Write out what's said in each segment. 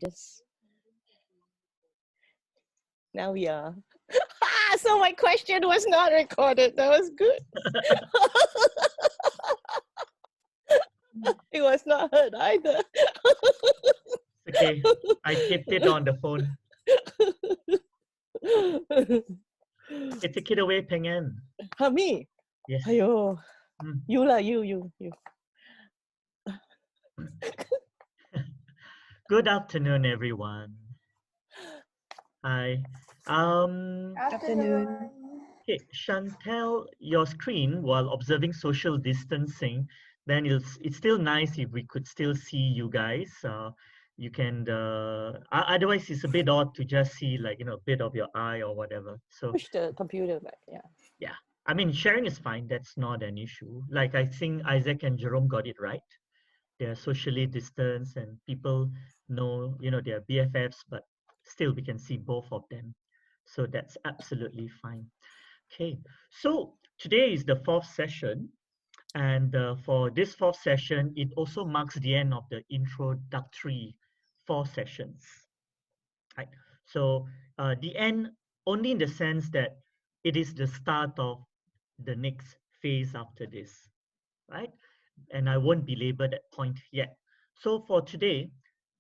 Just now we are. So my question was not recorded. That was good. It was not heard either. Okay, I taped it on the phone. Okay, take it away, Peng An. Me? Yes. Ayo. Mm. You lah, you. Good afternoon, everyone. Hi. Afternoon. Okay, Chantel, your screen while observing social distancing, then it's still nice if we could still see you guys. You can, otherwise it's a bit odd to just see like, a bit of your eye or whatever. So Push the computer back, yeah. yeah, I mean, sharing is fine. That's not an issue. Like I think Isaac and Jerome got it right. They're socially distanced and people know, they're BFFs, but still we can see both of them. So that's absolutely fine. Okay, so today is the fourth session. And for this fourth session, it also marks the end of the introductory 4 sessions. Right? So the end only in the sense that it is the start of the next phase after this, right? And I won't belabor that point yet. So for today,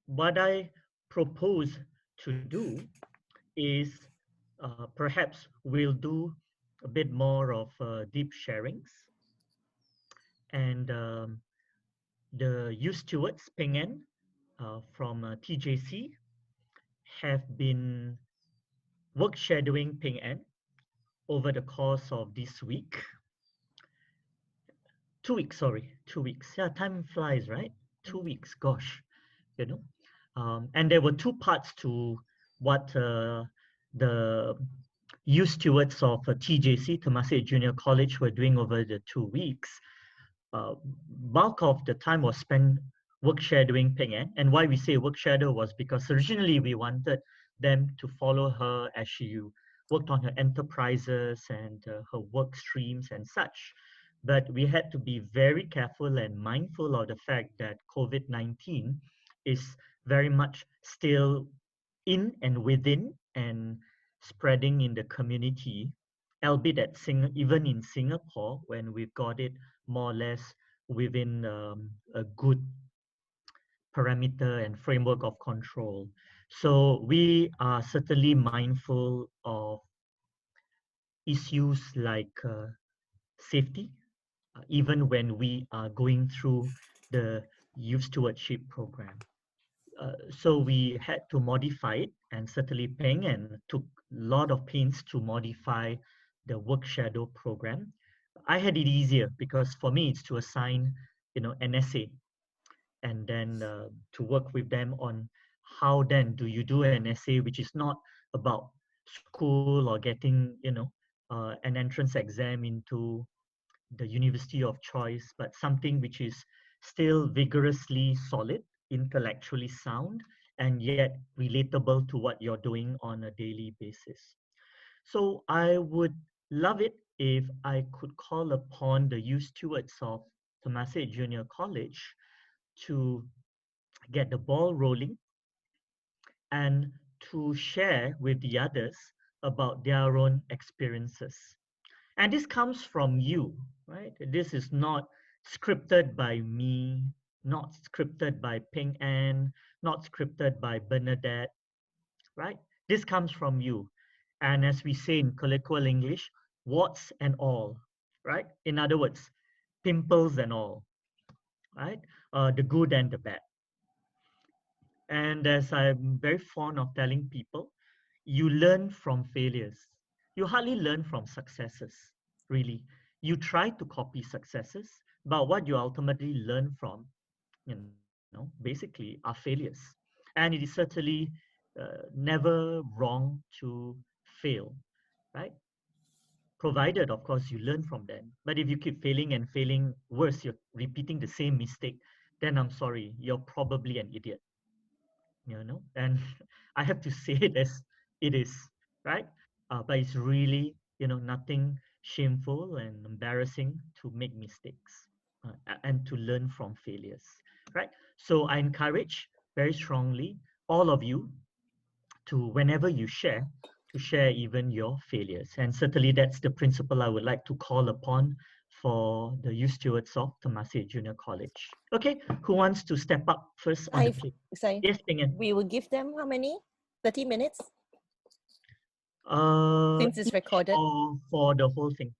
what I propose to do is perhaps we'll do a bit more of deep sharings. And the youth stewards, Peng An, from TJC, have been work shadowing Peng An over the course of this week. 2 weeks, sorry, 2 weeks. Yeah, time flies, right? 2 weeks, gosh, and there were 2 parts to what the youth stewards of TJC, Temasek Junior College, were doing over the 2 weeks. Bulk of the time was spent work shadowing Peng An. And why we say work shadow was because originally we wanted them to follow her as she worked on her enterprises and her work streams and such. But we had to be very careful and mindful of the fact that COVID-19 is very much still in and within and spreading in the community, albeit that even in Singapore, when we've got it more or less within a good parameter and framework of control. So we are certainly mindful of issues like safety, even when we are going through the youth stewardship program. So we had to modify it, and certainly Peng An took a lot of pains to modify the work shadow program. I had it easier because for me it's to assign, an essay, and then to work with them on how then do you do an essay which is not about school or getting, an entrance exam into the university of choice, but something which is still vigorously solid, intellectually sound, and yet relatable to what you're doing on a daily basis. So I would love it if I could call upon the youth stewards of Temasek Junior College to get the ball rolling and to share with the others about their own experiences. And this comes from you, right? This is not scripted by me, not scripted by Peng An, not scripted by Bernadette, right? This comes from you. And as we say in colloquial English, warts and all, right? In other words, pimples and all, right? The good and the bad. And as I'm very fond of telling people, you learn from failures. You hardly learn from successes, really. You try to copy successes, but what you ultimately learn from, basically are failures. And it is certainly never wrong to fail, right? Provided, of course, you learn from them. But if you keep failing and failing, worse, you're repeating the same mistake, then I'm sorry, you're probably an idiot. And I have to say it as it is, right? But it's really, nothing shameful and embarrassing to make mistakes and to learn from failures, right? So I encourage very strongly all of you to, whenever you share, to share even your failures. And certainly that's the principle I would like to call upon for the youth stewards of Temasek Junior College. Okay, who wants to step up first on the plate? Yes, Pingen. We will give them how many? 30 minutes? Since it's Each recorded. or for the whole thing?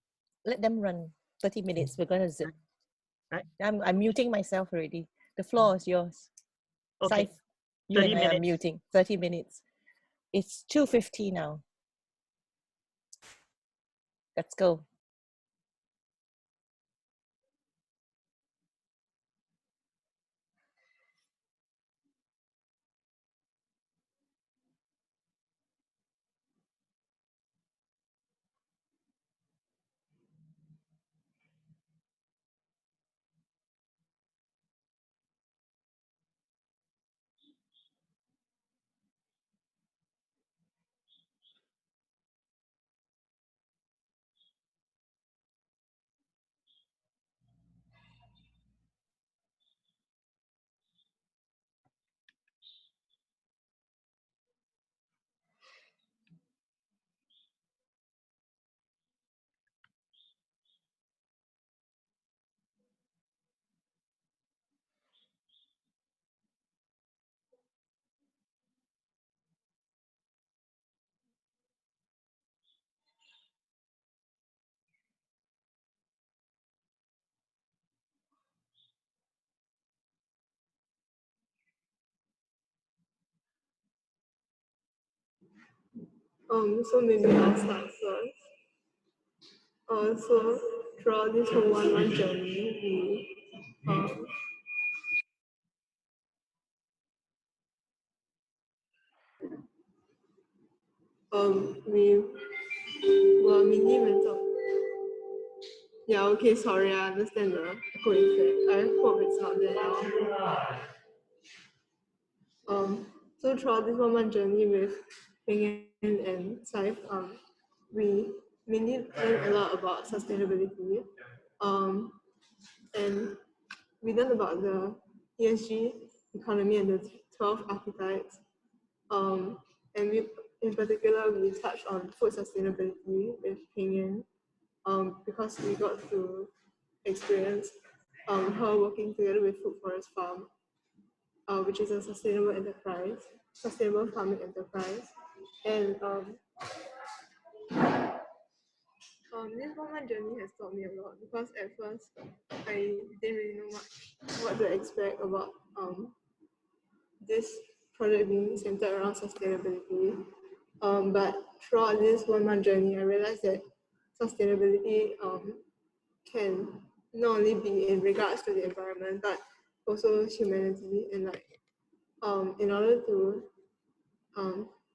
Let them run 30 minutes. We're going to zip. Right. I'm muting myself already. The floor is yours. Okay. Saif, you and I are minutes. muting. 30 minutes. It's 2:50 now. Let's go. So maybe I'll start first. So throughout this whole 1 month journey, we were mainly mentored. Yeah, okay, sorry, I understand the echo effect. I hope it's not there now. So throughout this 1 month journey with Ping and Saif, we mainly learned a lot about sustainability. And we learned about the ESG economy and the 12 archetypes. And we, in particular, we touched on food sustainability with Ping because we got to experience her working together with Food Forest Farm, which is a sustainable farming enterprise. And this 1 month journey has taught me a lot because at first I didn't really know much what to expect about this project being centered around sustainability. But throughout this 1 month journey, I realized that sustainability can not only be in regards to the environment, but also humanity. And like in order to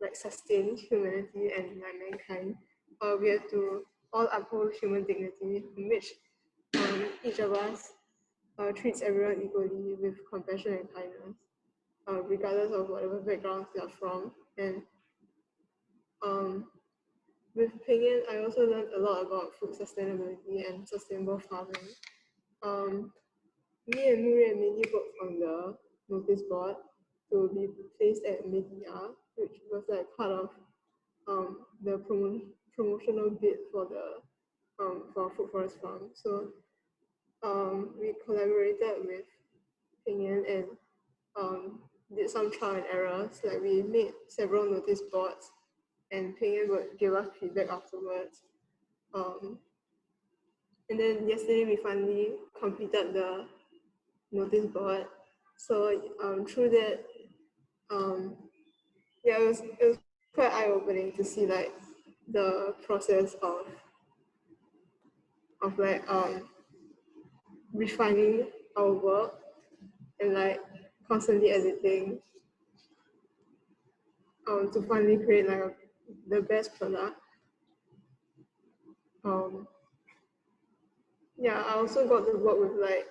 like sustain humanity and like mankind, we have to all uphold human dignity, in which each of us treats everyone equally with compassion and kindness, regardless of whatever backgrounds they are from. And with Pingyan, I also learned a lot about food sustainability and sustainable farming. Me and Muriel mainly worked on the notice board to be placed at media, which was like part of the promotional bid for the for Food Forest Farm. So we collaborated with Pingyan and did some trial and errors. Like we made several notice boards, and Pingyan would give us feedback afterwards. And then yesterday we finally completed the notice board. So through that, yeah, it was quite eye-opening to see like the process of like refining our work and like constantly editing to finally create like the best product. Yeah, I also got to work with like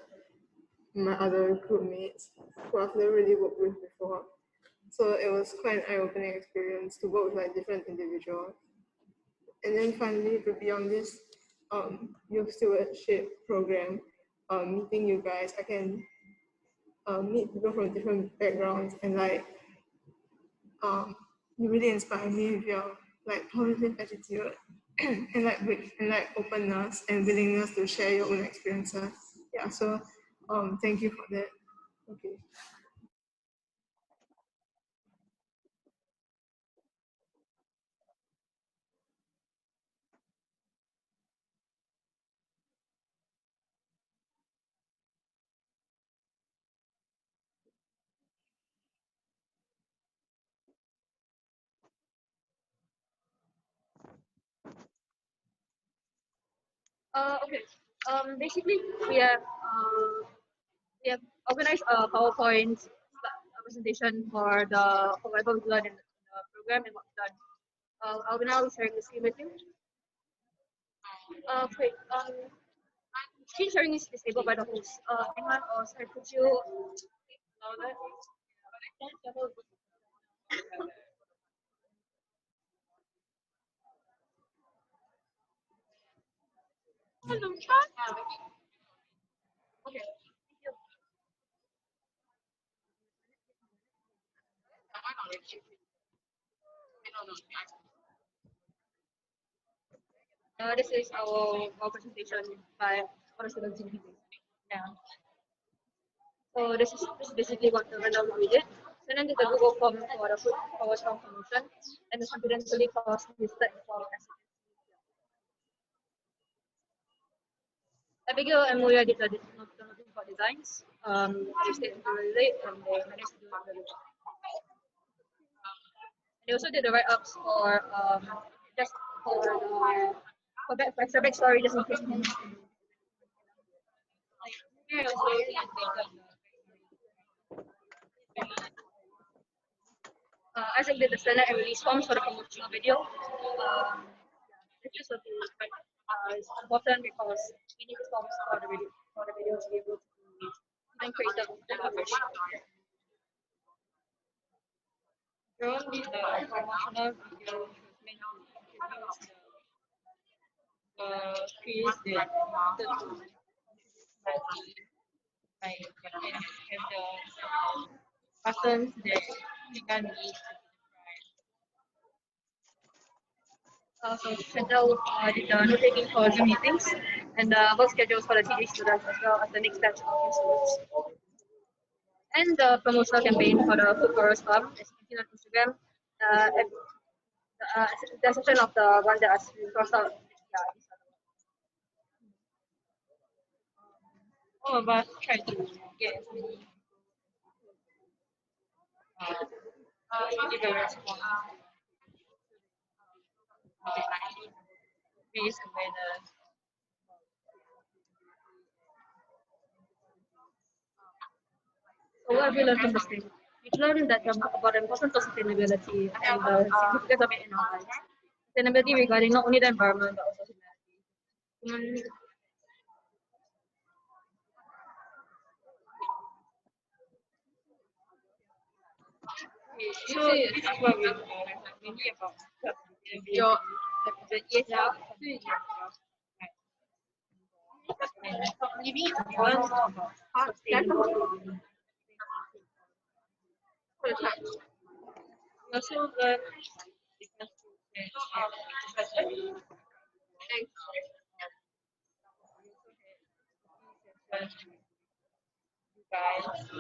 my other group mates who I've never really worked with before. So it was quite an eye-opening experience to work with like different individuals. And then finally, to be on this youth stewardship program, meeting you guys, I can meet people from different backgrounds and like you really inspire me with your like positive attitude and like openness and willingness to share your own experiences. Yeah, so thank you for that. Okay. Okay. Basically, we have organized a PowerPoint presentation for whatever we've learned in the program and what's done. I'll be now sharing the screen with you. Okay. Screen sharing is disabled by the host. Iman or sorry, could you allow that? Okay. This is our presentation by our students in English. Yeah. So this is basically what the random we did. So then did the Google form for the food power strong promotion and the confidentially cost listed for Abigail and Moya did the nothing for designs. They stayed very late and they managed to do it really well. They also did the write-ups for just for the for extra backstory just in case. Isaac did the standard and release forms for the promotional video. It's just it's important because we need the forms for the video to be able to then create the coverage. Drone did the promotional video meant to introduce the trees that wanted to like have the buttons that you can use. So Chantal did the note taking for Zoom meetings and the work schedules for the TJ students as well as the next batch of new students. And the promotional campaign for the Food Forest Farm, as you can see on Instagram. The section of the one that has been crossed out. All of us try to get as many give a response. Raise awareness. So what have we learned from this thing? We've learned that about the importance of sustainability and the significance of it in our lives. Sustainability regarding not only the environment but also humanity. So this is what we mainly about your the ESL. Living one sustainable. We also learn guys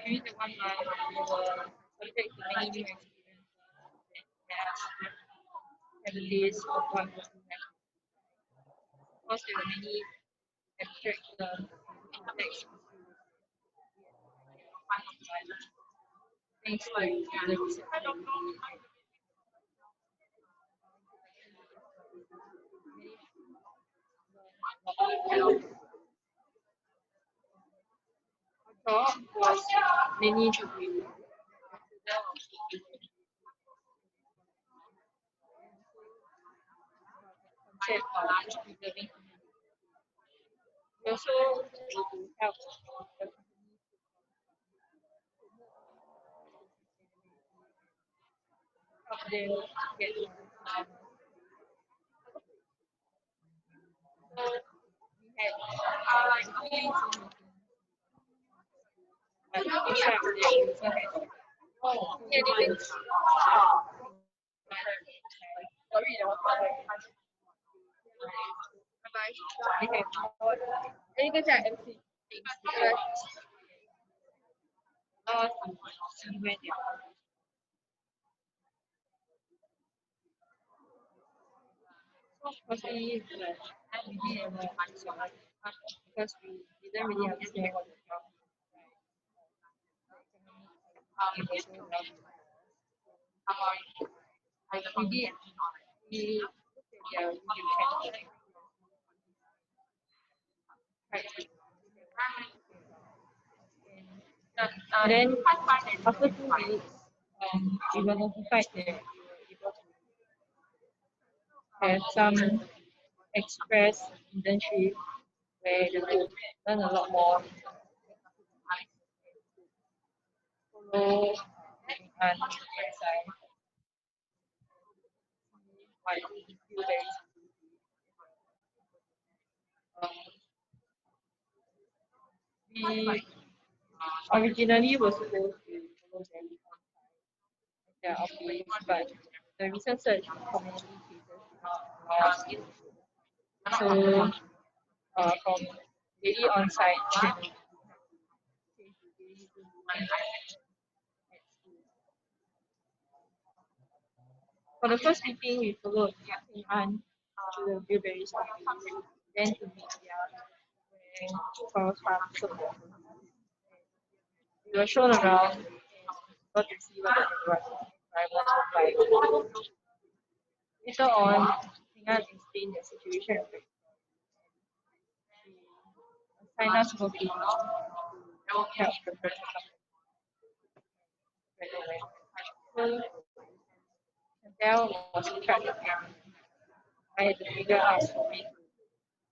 during the 1 month, we were subject to many new experiences. Have a list of what was happening. Of course, there were many abstract text things like the talk was many to be said, preserving community. We also want to help the company help them get more customers. So we had weekly Zoom meetings, but inside of them we also had 2 months. Sorry, bye. We have more. Ini kan cakap MC. Segment ya. So firstly, we didn't answer because we didn't really understand what the job is. We looked at their YouTube channel. And then after 2 weeks, we were notified that we were able to have some express internship where we could learn a lot more. Follow and website. Like Bilberries Blue. We originally were supposed to follow them at their office, but the recent surge in community cases allowed us from daily on-site to for the first meeting, we followed Ping An to the Bilberries office, then to meet their farm support. We were shown around and got to see what the environment was like. Later on, Ping An explained the situation. She assigned us working to help the person. So, Chantel was in charge of them. I had to figure out for me to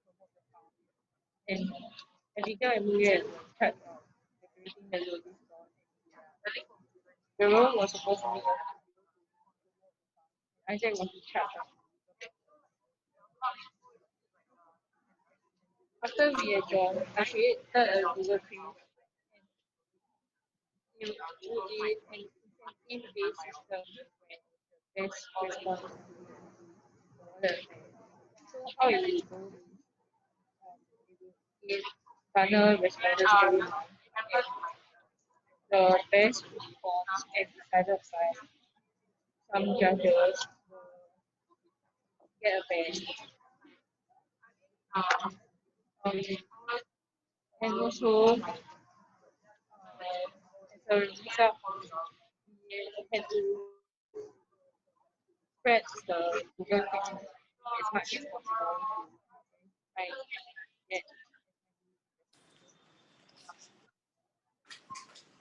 promote the farm. And Abigail and Muriel were in charge of decorating the loading store. The role was supposed to meet us. Isaac was in charge of it. After we adjourned, I created a Google Crew and it an incentive-based system where best response to the So how it will go is garner respondents every month. The best response is decided by some judges will get a band. And also, as a result, we had to spread the Google thing as much as possible. Right? Yeah.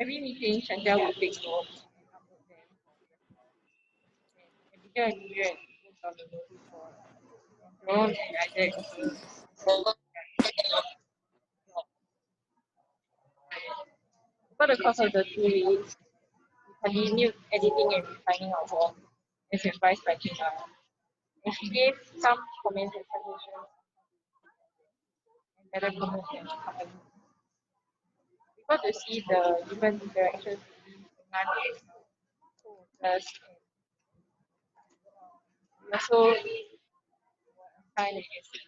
Every meeting, Chantel will take notes and upload them. And Abigail and Muriel worked on the notice board. Jerome and Isaac also. Over the course of the 2 weeks, we continued editing and refining our work as advised by Tina. And she gave some comments and suggestions and better promotion company. We got to see the different interactions between Iman and co-workers, and we also assigned an essay.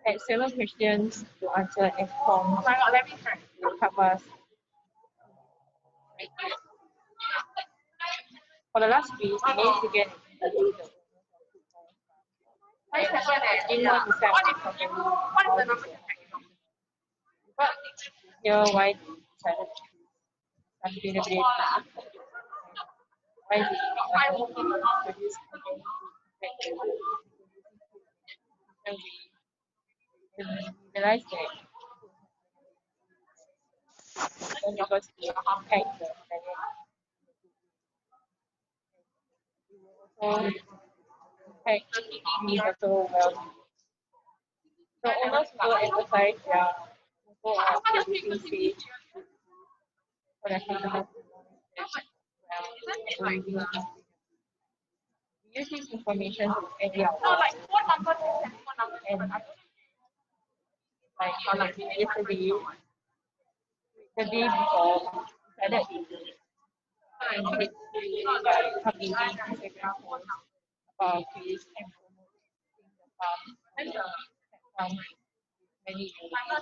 We had 7 questions to answer and forms to help us. For the last week, we managed to get an interview with the I didn't want to set up a company. But hear why they decided to choose sustainability. Why they produce company and we realized that because we impact the planet. We will also affect me also well. So owners will emphasize their goal of reducing space for their customers to well. We use this information to edit our work. And like yesterday, the day before, we decided to create some Instagram posts about this and promoting the farm and the farm many like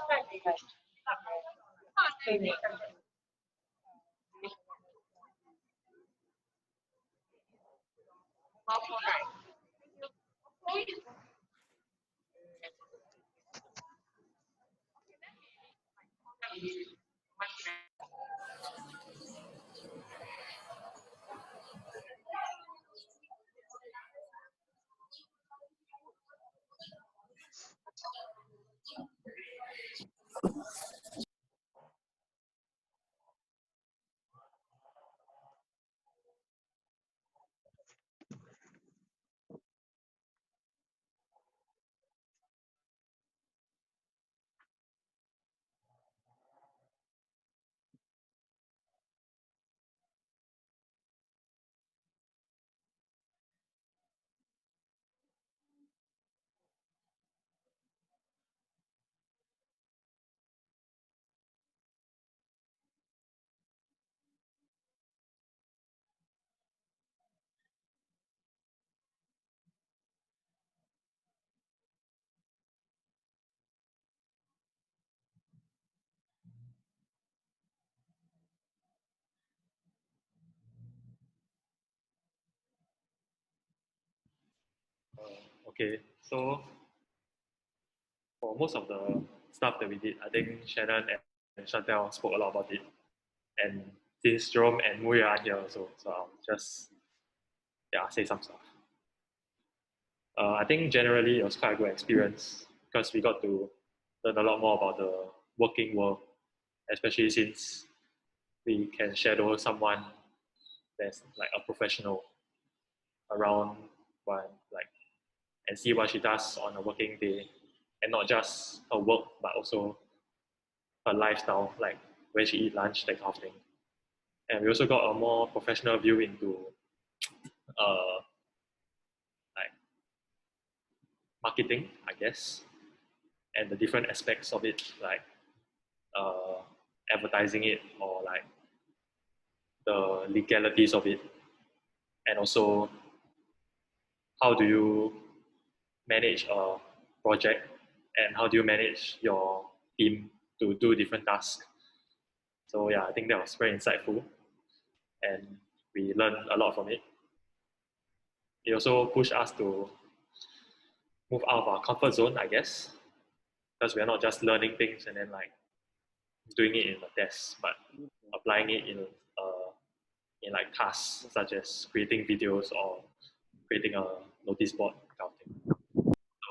Okay, so for most of the stuff that we did, I think Shannon and Chantel spoke a lot about it. And since Jerome and Muya are here also, so I'll just say some stuff. I think generally it was quite a good experience because we got to learn a lot more about the working world, especially since we can shadow someone that's like a professional around what like and see what she does on a working day, and not just her work but also her lifestyle, like where she eat lunch, that kind of thing. And we also got a more professional view into like marketing, I guess, and the different aspects of it, like uh, advertising it or like the legalities of it, and also how do you manage a project and how do you manage your team to do different tasks. So yeah, I think that was very insightful and we learned a lot from it. It also pushed us to move out of our comfort zone, I guess, because we're not just learning things and then like doing it in a test, but applying it in like tasks such as creating videos or creating a notice board kind of thing. So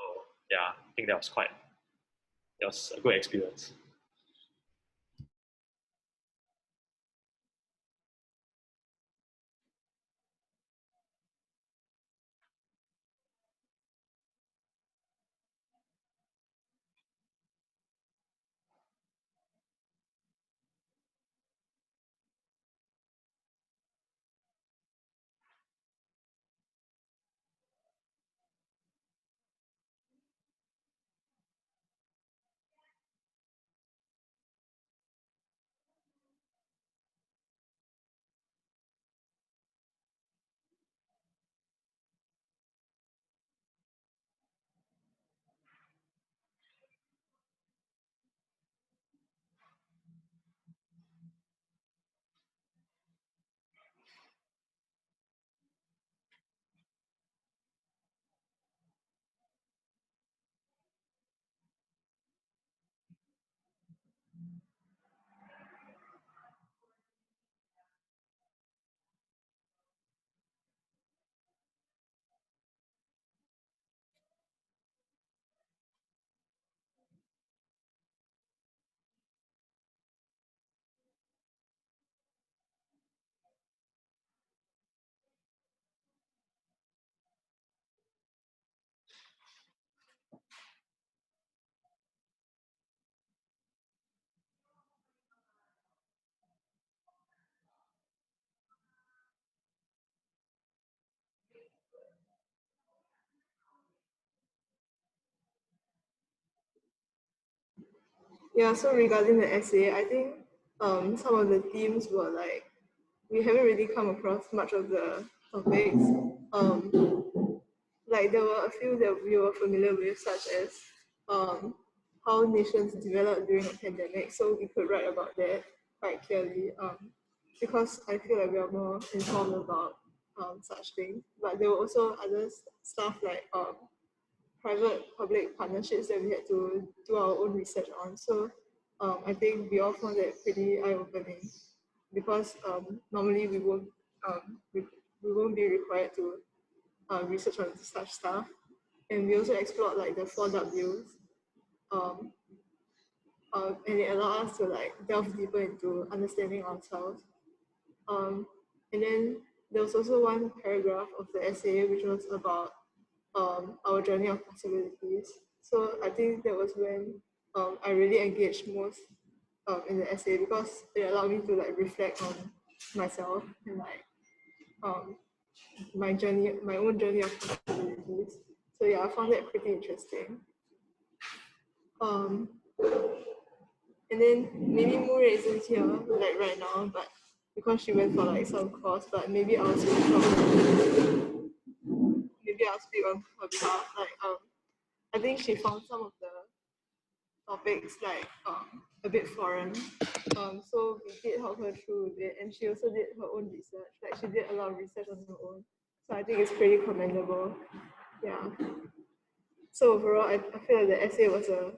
yeah, I think that was a good experience. Yeah, so regarding the essay, I think some of the themes were like, we haven't really come across much of the topics. Like there were a few that we were familiar with, such as how nations developed during a pandemic. So we could write about that quite clearly, because I feel like we are more informed about such things. But there were also other stuff like private-public partnerships that we had to do our own research on. So I think we all found that pretty eye-opening, because normally we won't be required to research on such stuff. And we also explored like the 4 Ws, um, and it allowed us to like delve deeper into understanding ourselves. Um, and then there was also one paragraph of the essay which was about our journey of possibilities. So I think that was when I really engaged most in the essay, because it allowed me to like reflect on myself and like um, my own journey of possibilities. So yeah, I found that pretty interesting. Um, and then maybe Moore isn't here like right now, but because she went for like some course, but maybe I'll speak on her behalf. Like I think she found some of the topics like a bit foreign. So we did help her through with it, and she also did her own research. Like she did a lot of research on her own. So I think it's pretty commendable. Yeah. So overall, I feel like the essay was a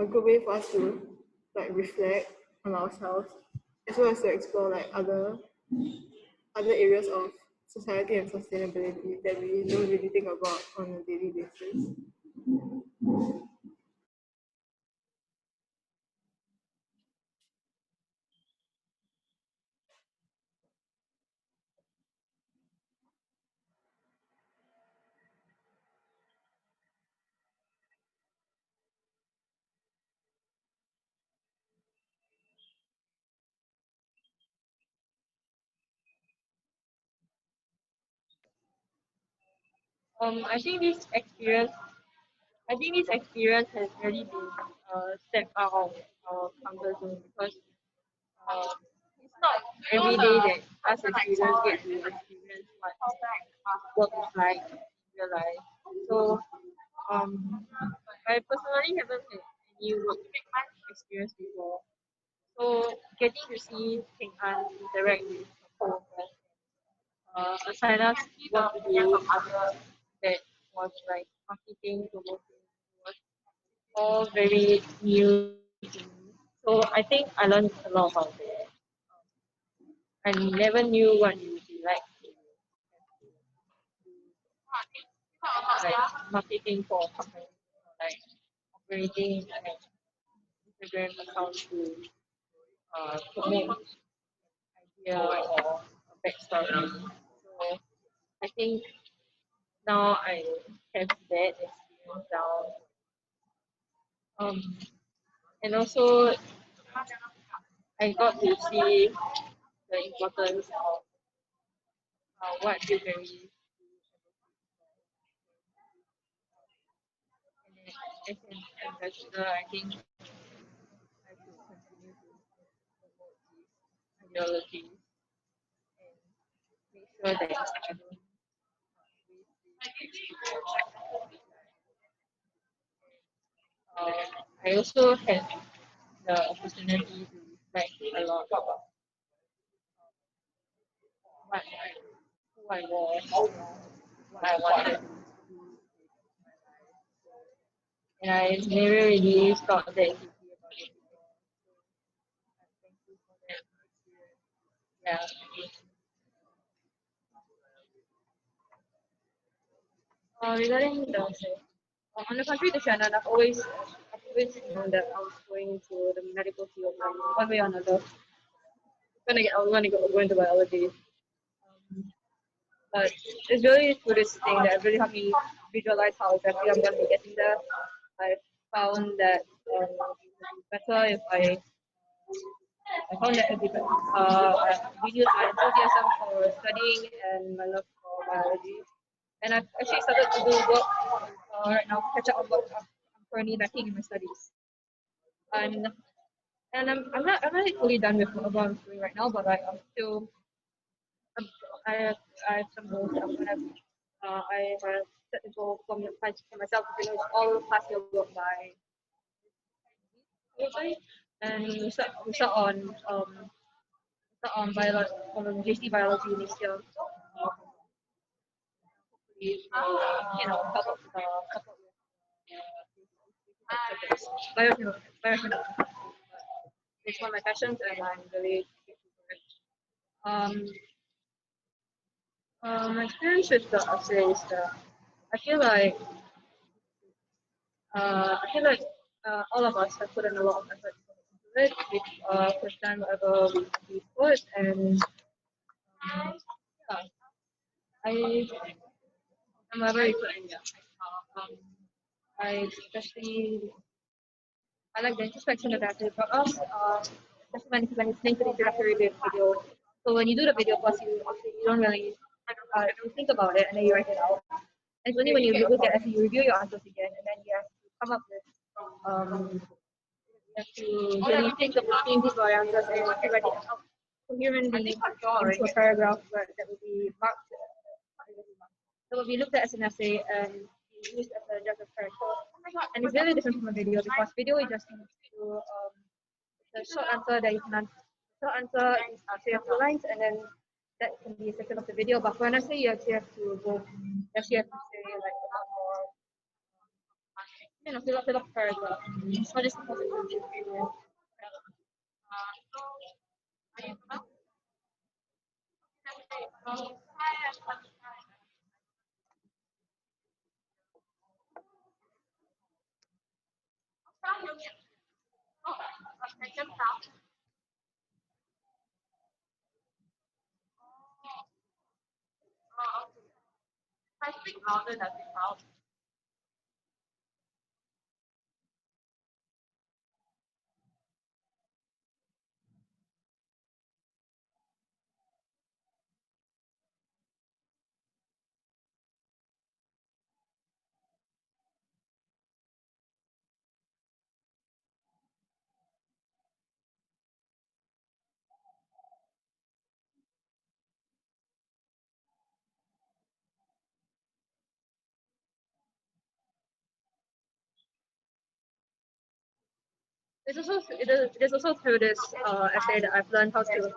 good way for us to like reflect on ourselves, as well as to explore like other areas of society and sustainability that we don't really think about on a daily basis. I think this experience has really been stepped out of our comfort zone, because uh, it's not every day that us as students get to experience what work is like in real life. So I personally haven't had any work experience before. So getting to see Ping An interact with her coworkers, assign us what to do that was like marketing, promoting, was all very new to me. So I think I learned a lot about it. I never knew what it would be like to like marketing for a company, like operating an Instagram account to promote idea or a backstory. So I think now I have that experience now. Um, and also I got to see the importance of what Bilberries and as an ambassador, I think I should continue to promote these ideologies and make sure that I don't waste this. I also had the opportunity to reflect a lot about what who I was, what I wanted to do with my life. And I never really thought that deeply about it before. So I'm thankful for that experience. Yeah. Regarding on the contrary to Shannon, I've always known that I was going to the medical field one way or another. I was go into biology. But it's really through this thing that really helped me visualize how exactly I'm going to be getting there. I found that it would be better if I found that it'd be better. I renewed my enthusiasm for studying and my love for biology. And I've actually started to do work right now, catch up on work. I'm currently lacking in my studies. And I'm not fully done with what I'm doing right now, but I'm still I have some goals that I'm gonna I have set the goal for myself to finish all past year work by Tuesday, and we start on biology on GC biology next year. Help with biochemistry. It's one of my passions, and I'm really grateful for it. My experience with the essay is that I feel like all of us have put in a lot of effort into it. We've pushed down whatever we put, and yeah, I'm very good in that. I especially I like the introspection that actually brought up, especially when it's linked to the introductory video. So when you do the video first, you don't really you think about it and then you write it out. And it's only when you look at it, you review your answers again, and then you have to come up with you have to really think of the themes for your answers and you have to write it out coherently into a paragraph that will be marked. That will be looked at as an essay and be used as a judge of character. And it's really different from a video because video you just need to the short answer that you can answer. Short answer is say a few lines and then that can be a section of the video. But for an essay, you actually have to go. You actually have to say like a lot more. Fill up paragraph. It's not just because it's a video. It is also through this essay that I've learned more of the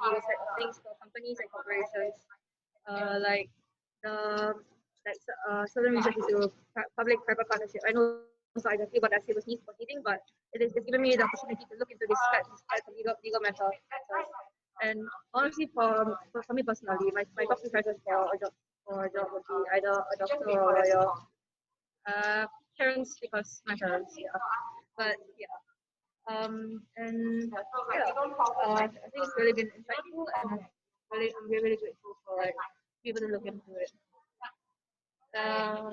legal side of things for companies and corporations, like the certain research into public-private partnership. I know it's not exactly what essay was needing, but it's given me the opportunity to look into this types of legal matters. And honestly, for me personally, my top two choices for a job would be either a doctor or a lawyer. Parents because my parents, yeah. But yeah. And yeah, I think it's really been insightful, and I'm really grateful for like people to look into it. Yeah.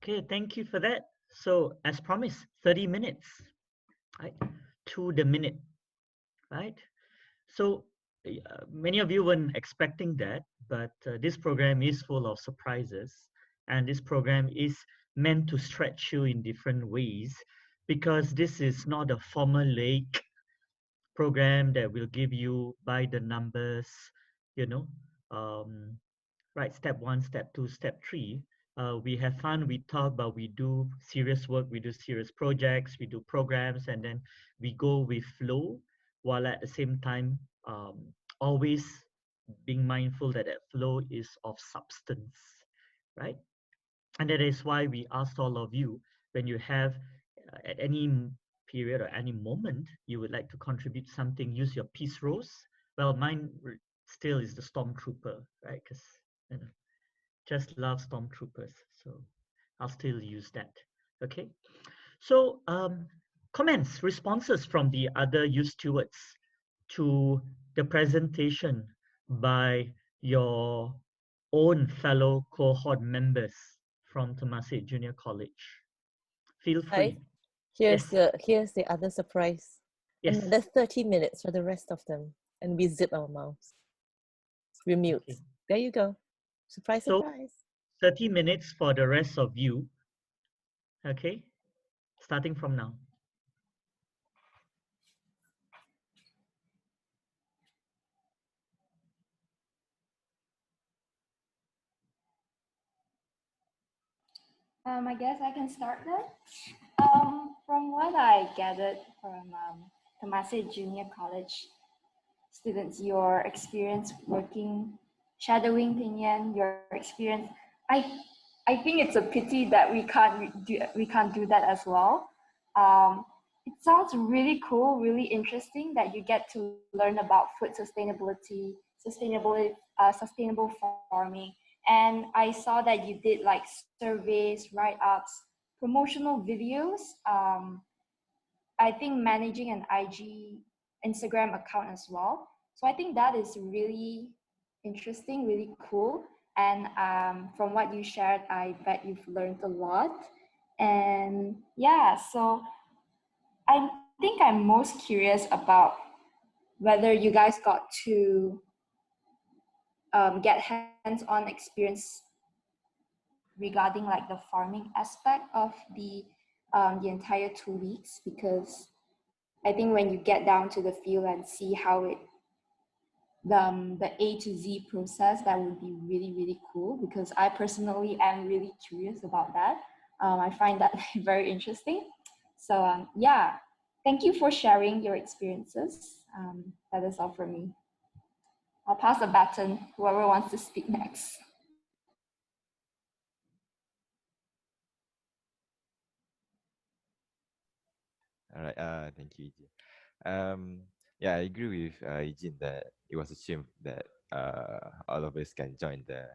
Okay, thank you for that. So as promised, 30 minutes, right? To the minute, right? So many of you weren't expecting that, but this program is full of surprises, and this program is meant to stretch you in different ways because this is not a formulaic program that will give you by the numbers, you know, um, right, step 1, step 2, step 3. We have fun, we talk, but we do serious work, we do serious projects, we do programs, and then we go with flow, while at the same time always being mindful that that flow is of substance, right? And that is why we asked all of you, when you have at any period or any moment you would like to contribute something, use your peace rose. Well, mine still is the stormtrooper, right? Because you know, just love stormtroopers, so I'll still use that. Okay, so comments, responses from the other youth stewards to the presentation by your own fellow cohort members from Temasek Junior College. Feel free. Here's Yes. the other surprise. Yes. Another 30 minutes for the rest of them, and we zip our mouths. We mute. Okay. There you go. Surprise, So surprise. 30 minutes for the rest of you. Okay, starting from now. I guess I can start then. From what I gathered from Temasek Junior College students, your experience working, shadowing Pinyan, your experience, I think it's a pity that we can't do that as well. It sounds really cool, really interesting that you get to learn about food sustainability, sustainable farming. And I saw that you did like surveys, write-ups, promotional videos. I think managing an Instagram account as well. So I think that is really interesting, really cool. And from what you shared, I bet you've learned a lot. And yeah, so I think I'm most curious about whether you guys got to get hands-on experience regarding like the farming aspect of the entire 2 weeks, because I think when you get down to the field and see how the A to Z process, that would be really, really cool, because I personally am really curious about that. I find that very interesting. So yeah, thank you for sharing your experiences. That is all for me. I'll pass the baton, whoever wants to speak next. All right. Thank you, Eugene. Yeah, I agree with Eugene that it was a shame that all of us can join the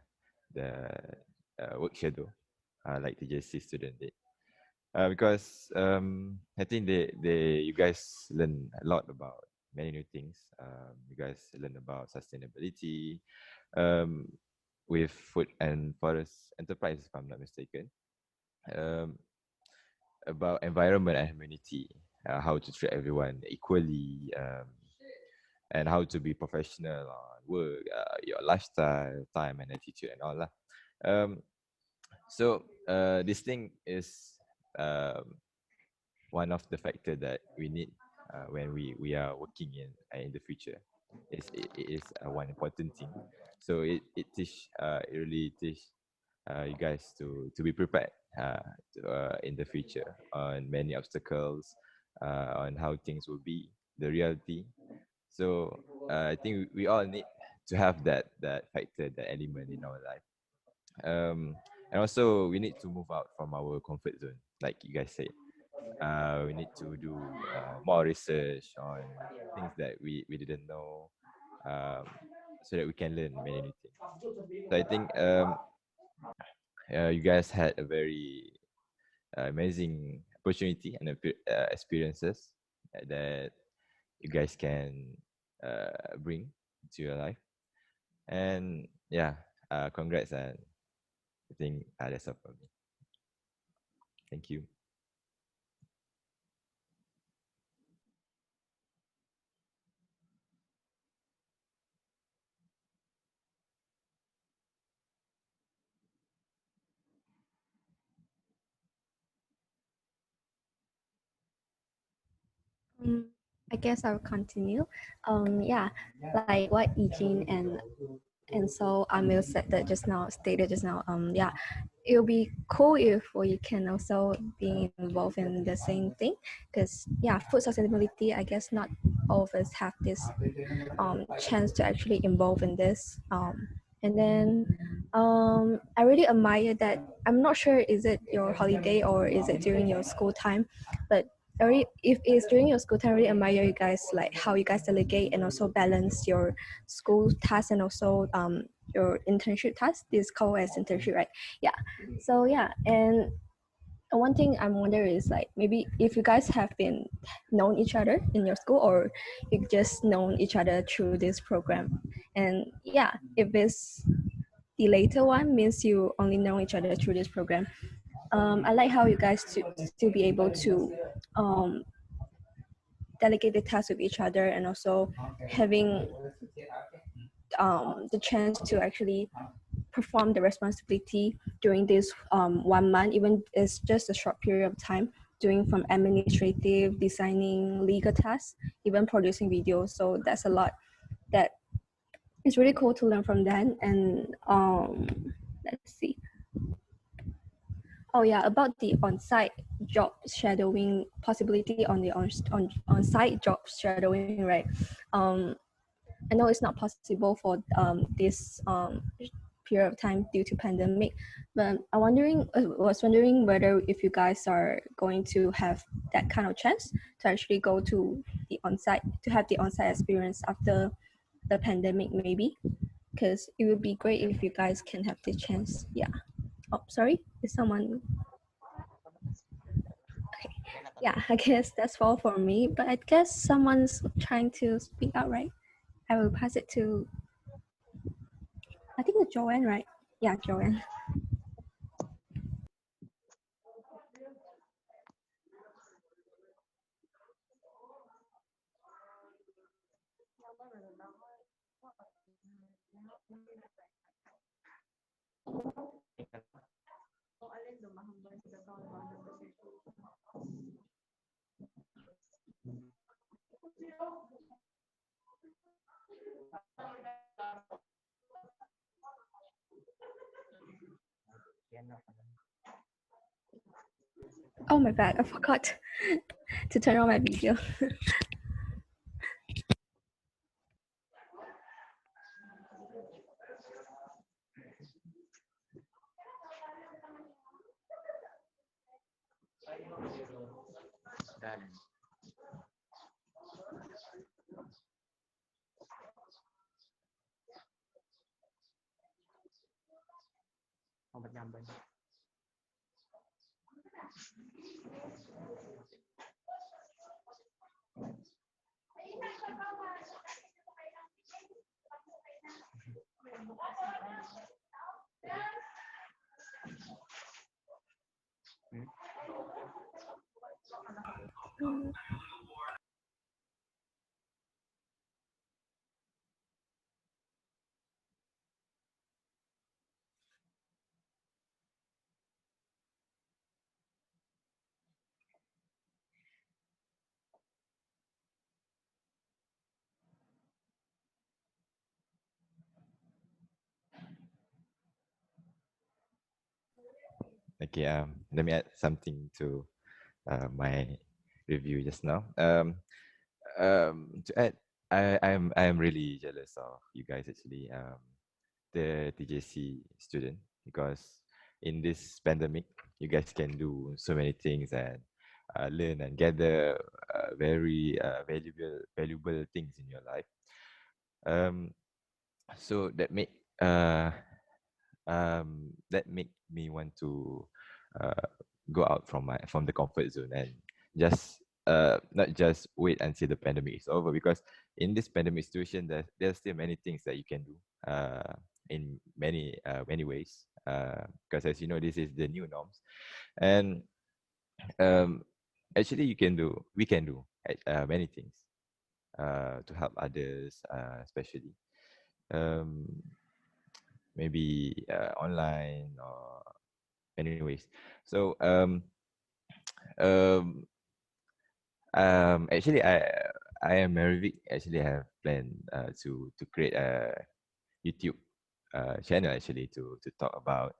work schedule like the TJC student did. Because I think you guys learn a lot about many new things. You guys learn about sustainability with food and forest enterprise, if I'm not mistaken. Um, about environment and humanity, how to treat everyone equally, and how to be professional on work, your lifestyle, time and attitude and all that. So this thing is one of the factor that we need when we are working in the future. It is one important thing. So it really teach you guys to be prepared in the future on many obstacles, on how things will be, the reality. So I think we all need to have that factor, that element in our life. And also we need to move out from our comfort zone, like you guys said. We need to do more research on things that we didn't know, so that we can learn many new things. So I think you guys had a very amazing opportunity and experiences that you guys can bring to your life. And yeah, congrats, and I think that's all for me. Thank you. I guess I'll continue. Yeah, like what Eugene and so Amil stated just now. Yeah, it'll be cool if we can also be involved in the same thing, because yeah, food sustainability, I guess not all of us have this chance to actually involve in this. And then I really admire that. I'm not sure, is it your holiday or is it during your school time, but if it's during your school time, I really admire you guys, like how you guys delegate and also balance your school tasks and also your internship tasks. This is called as internship, right? Yeah. So yeah, and one thing I'm wondering is like, maybe if you guys have been known each other in your school, or you just known each other through this program. And yeah, if it's the later one means you only know each other through this program. I like how you guys to still be able to delegate the tasks with each other, and also having the chance to actually perform the responsibility during this 1 month, even it's just a short period of time, doing from administrative, designing, legal tasks, even producing videos. So that's a lot that it's really cool to learn from that. And let's see. Oh yeah, about the on-site job shadowing possibility on the on-site job shadowing, right? I know it's not possible for this period of time due to pandemic, but was wondering whether if you guys are going to have that kind of chance to actually go to the on-site, to have the on-site experience after the pandemic, maybe, because it would be great if you guys can have the chance. Yeah. Oh, sorry, is someone? Okay. Yeah, I guess that's all for me, but I guess someone's trying to speak out, right? I will pass it to, I think it's Joanne, right? Yeah, Joanne. Oh my bad, I forgot to turn on my video. Okay, let me add something to my review just now. To add, I am really jealous of you guys actually, the TJC student, because in this pandemic, you guys can do so many things and learn and gather very valuable things in your life. So that make me want to uh, go out from the comfort zone and just not just wait until the pandemic is over, because in this pandemic situation there's still many things that you can do in many ways, because as you know, this is the new norms. And um, actually we can do many things to help others, especially um, maybe online or anyways. So um, actually I am Marivic. Actually, I have planned to create a YouTube channel actually to talk about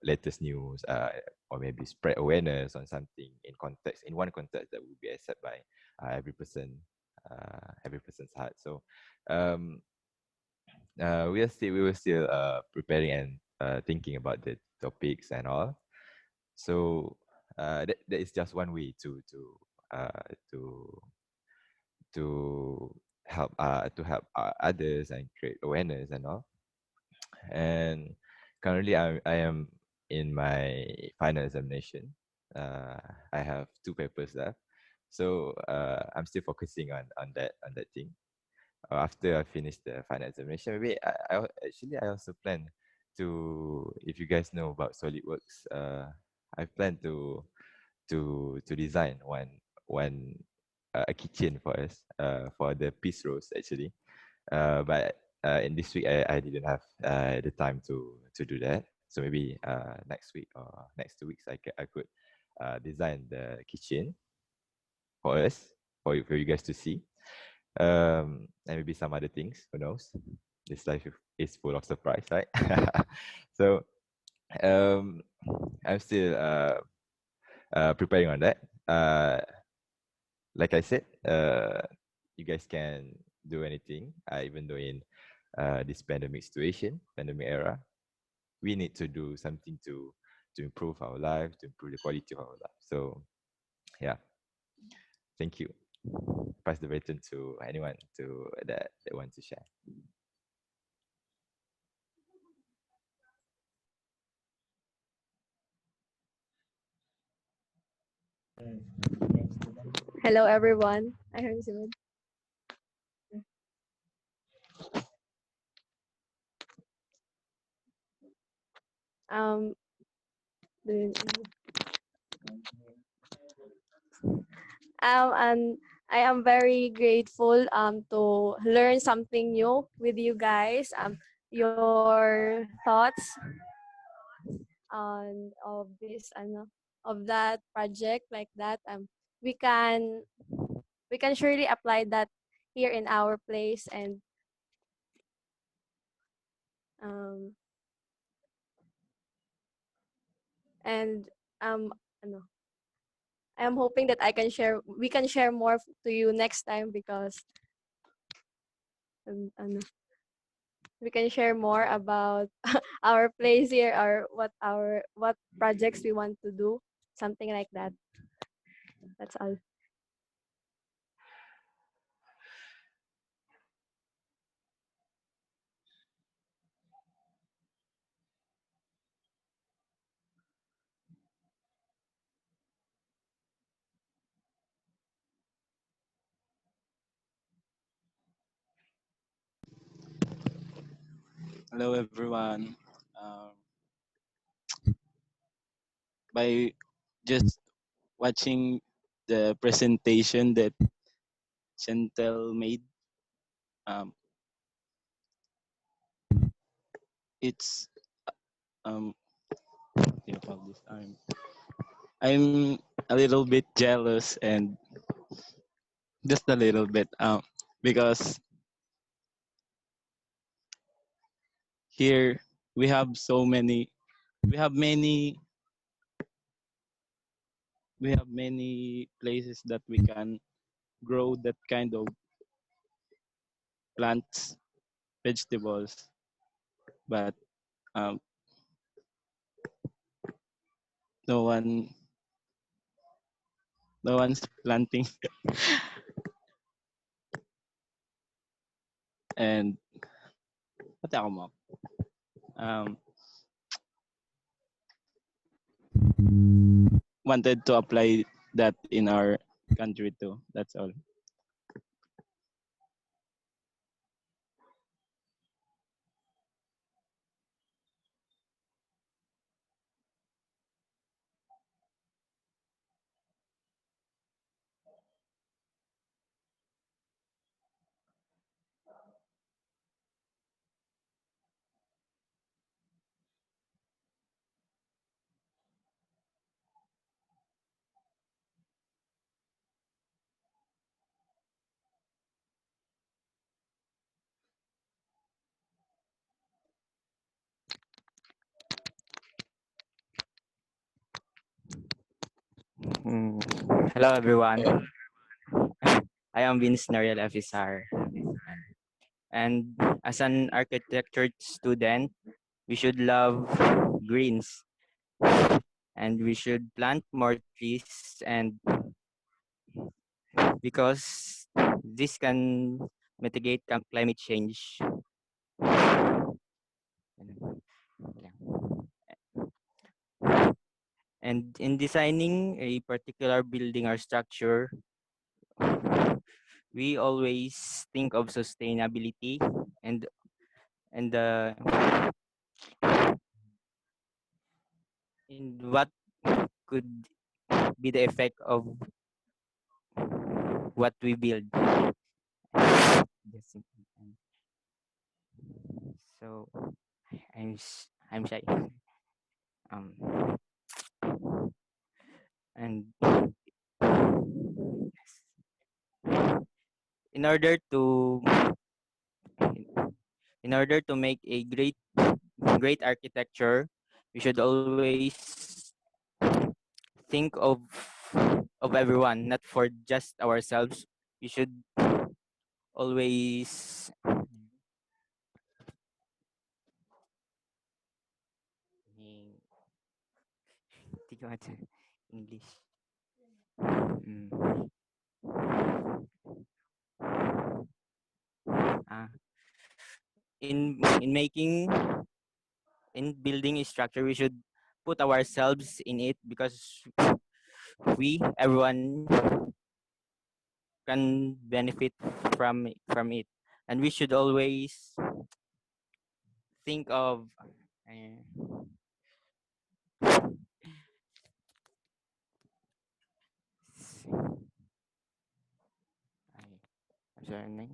latest news, or maybe spread awareness on something in one context that will be accepted by every person's heart. So um, we were still preparing and thinking about the topics and all. So that is just one way uh, to to help others and create awareness and all. And currently, I am in my final examination. Uh, I have 2 papers left, so I'm still focusing on that thing. after I finish the final examination, maybe I also plan to, if you guys know about SolidWorks, I plan to design one a kitchen for us, for the piece roast actually. But in this week I didn't have the time to do that. So maybe next week or next 2 weeks I could design the kitchen for us, for you guys to see. And maybe some other things, who knows? This life is full of surprise, right? So um, I'm still preparing on that. Like I said, you guys can do anything, even though in this pandemic situation, pandemic era, we need to do something to improve our life, to improve the quality of our life. So yeah, thank you. Pass the baton to anyone that wants to share. Hello, everyone. I heard you. Um, the- and I am very grateful to learn something new with you guys. Your thoughts on of this of that project like that. We can we can surely apply that here in our place, um and ano, I am hoping that we can share more to you next time, because ano, we can share more about our place here, or what projects we want to do, something like that. That's all. Hello, everyone. Um, by just watching the presentation that Chantel made, um, it's um, what do you call this? I'm a little bit jealous, and just a little bit, because here we have so many, we have many, we have many places that we can grow that kind of plants, vegetables, but um, no one, no one's planting. And pati ako mo. Um, wanted to apply that in our country too. That's all. Hello everyone. I am Vince Nariel Afisar. And as an architecture student, we should love greens, and we should plant more trees, and because this can mitigate climate change. And in designing a particular building or structure, we always think of sustainability and and uh, and what could be the effect of what we build. Just simply. So I'm shy. Um, and in order to in order to make a great architecture, we should always think of everyone, not for just ourselves. We should always think about English. Mm. Ah, in making in building a structure, we should put ourselves in it because we everyone can benefit from it, and we should always think of uh, I'm sorry, nice.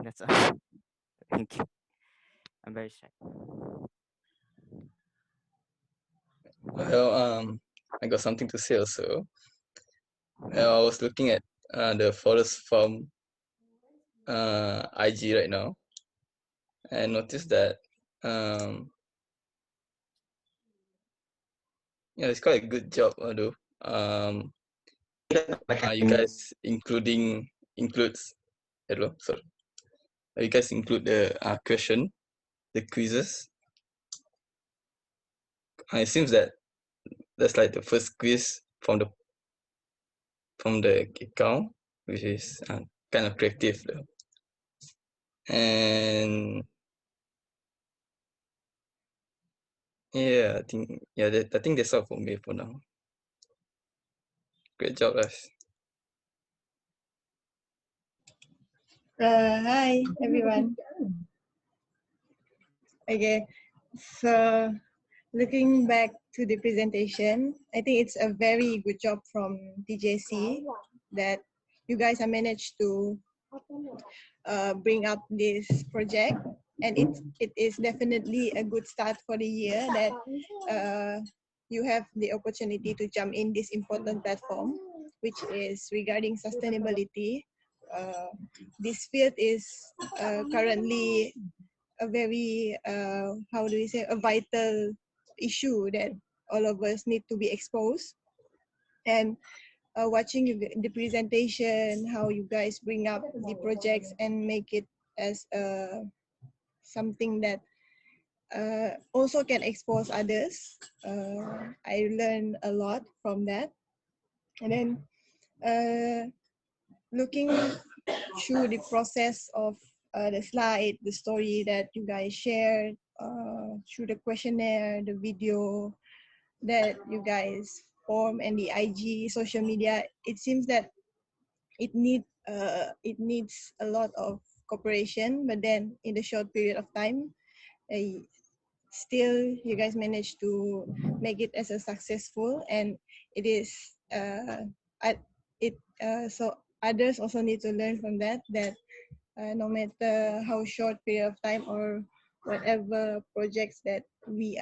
That's all. Thank you. I'm very shy. Well, I got something to say also. I was looking at the Forest Farm IG right now, and noticed that yeah, it's quite a good job, although you guys includes hello, sorry, you guys include the question, the quizzes. It seems that that's like the first quiz from the account, which is kind of creative though. And yeah, I think that's all for me for now. Great job, guys. Hi, everyone. Okay, so looking back to the presentation, I think it's a very good job from TJC that you guys have managed to bring up this project, and it is definitely a good start for the year that you have the opportunity to jump in this important platform, which is regarding sustainability. This field is currently a very how do we say, a vital issue that all of us need to be exposed. And watching the presentation, how you guys bring up the projects and make it as something that also can expose others. I learned a lot from that. And then looking through the process of the slide, the story that you guys shared, through the questionnaire, the video that you guys form, and the IG social media, it seems that it needs a lot of cooperation, but then in a short period of time, still you guys managed to make it as a successful, and it is so others also need to learn from that, no matter how short period of time or whatever projects that we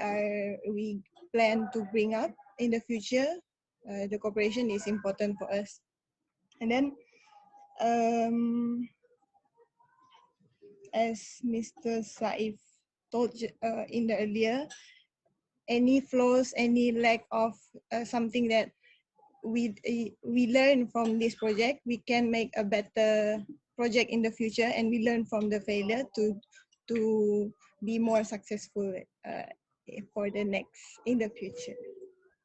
plan to bring up in the future, the cooperation is important for us. And then as Mr. Saif told in the earlier, any flaws, any lack of something that we learn from this project, we can make a better project in the future, and we learn from the failure to be more successful for the next in the future.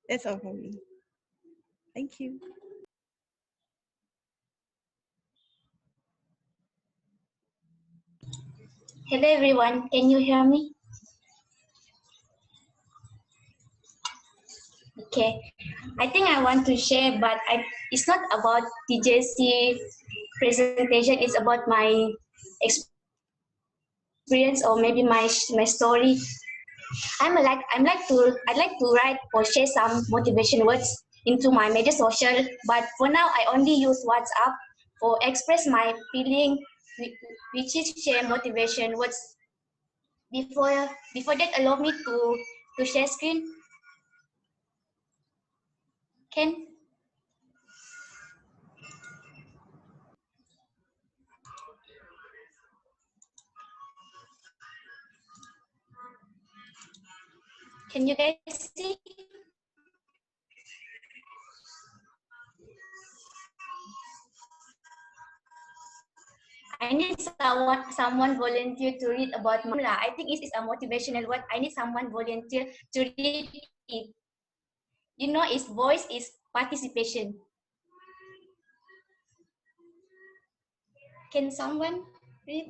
That's all from me. Thank you. Hello everyone, can you hear me? Okay, I think I want to share, but it's not about TJC presentation. It's about my experience or maybe my story. I'd like to write or share some motivation words into my major social, but for now I only use WhatsApp for express my feeling, which is share motivation words. Before that, allow me to share screen. Can you guys see? I need someone volunteer to read about Mula. I think it is a motivational word. I need someone volunteer to read it. You know, its voice is participation. Can someone read?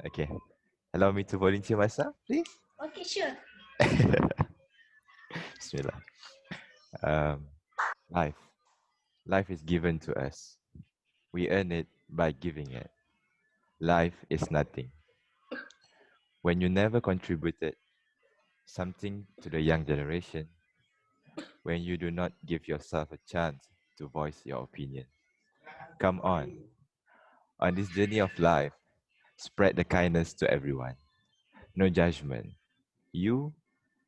Okay. Allow me to volunteer myself, please. Okay, sure. Bismillah. Um, life. Life is given to us. We earn it by giving it. Life is nothing. When you never contributed something to the young generation, when you do not give yourself a chance to voice your opinion. Come on. On this journey of life, spread the kindness to everyone. No judgment. You,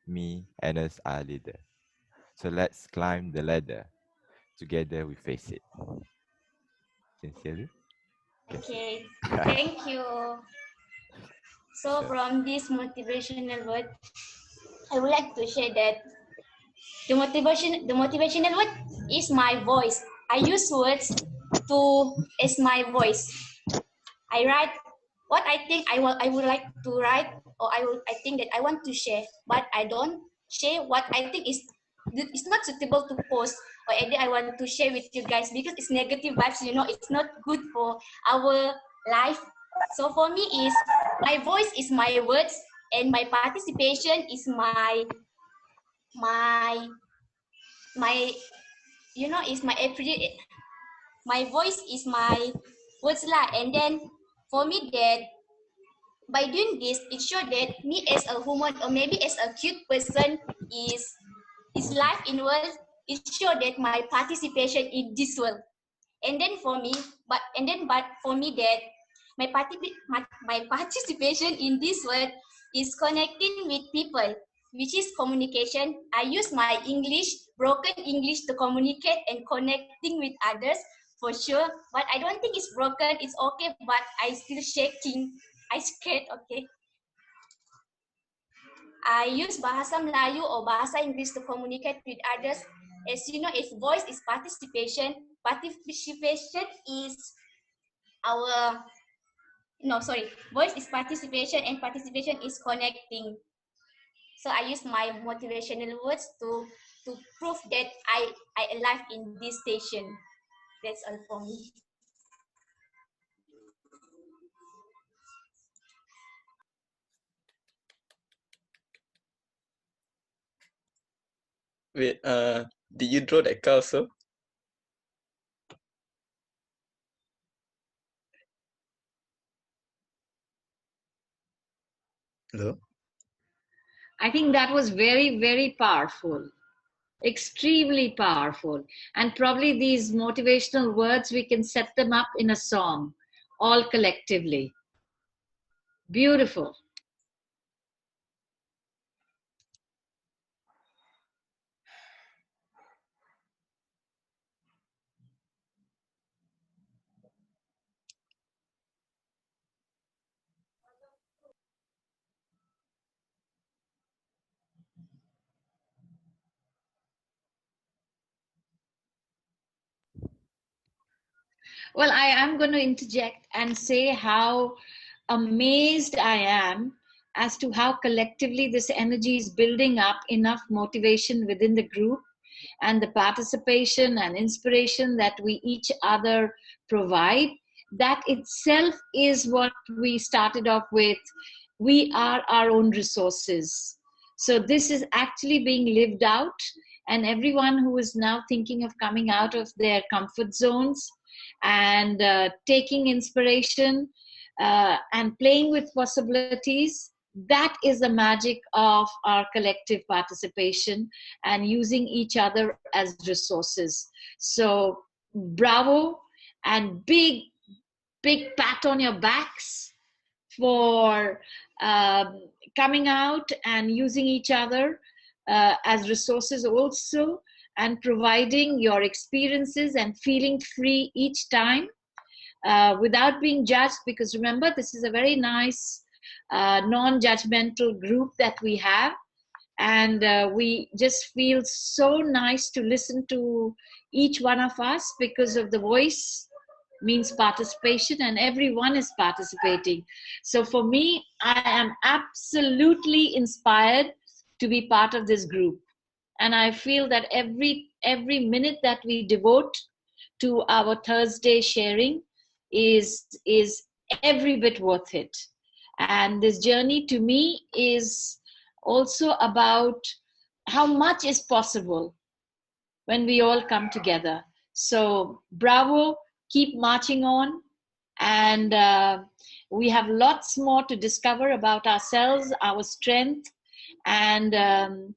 me, and us are leaders. So let's climb the ladder. Together we face it. Sincerely. Okay, thank you. So from this motivational word, I would like to share that the motivational word is my voice. I use words as my voice. I write what I think I would like to write, or I think that I want to share, but I don't share what I think is not suitable to post, or I want to share with you guys because it's negative vibes. You know, it's not good for our life. So for me, is my voice is my words, and my participation is my you know, is my everyday. My voice is my words lah, and then for me that by doing this, it shows that me as a woman or maybe as a cute person is life in world. It shows that my participation in this world. And then for me, but for me that my participation in this world is connecting with people, which is communication. I use my English, broken English, to communicate and connecting with others for sure. But I don't think it's broken. It's okay, but I still shaking. I scared, okay. I use Bahasa Melayu or Bahasa English to communicate with others. As you know, if voice is participation, participation is our, no, sorry, voice is participation and participation is connecting. So I use my motivational words to prove that I alive in this station. That's all for me. Wait, did you draw that car also? Hello? I think that was very, very powerful, extremely powerful. And probably these motivational words, we can set them up in a song, all collectively. Beautiful. Well, I am going to interject and say how amazed I am as to how collectively this energy is building up enough motivation within the group and the participation and inspiration that we each other provide, that itself is what we started off with. We are our own resources. So this is actually being lived out, and everyone who is now thinking of coming out of their comfort zones and taking inspiration and playing with possibilities, that is the magic of our collective participation and using each other as resources. So bravo, and big pat on your backs for coming out and using each other as resources also, and providing your experiences and feeling free each time without being judged, because remember, this is a very nice non-judgmental group that we have, and we just feel so nice to listen to each one of us, because of the voice means participation and everyone is participating. So for me, I am absolutely inspired to be part of this group, and I feel that every minute that we devote to our Thursday sharing is every bit worth it. And this journey to me is also about how much is possible when we all come together. So bravo, keep marching on, and we have lots more to discover about ourselves, our strength, and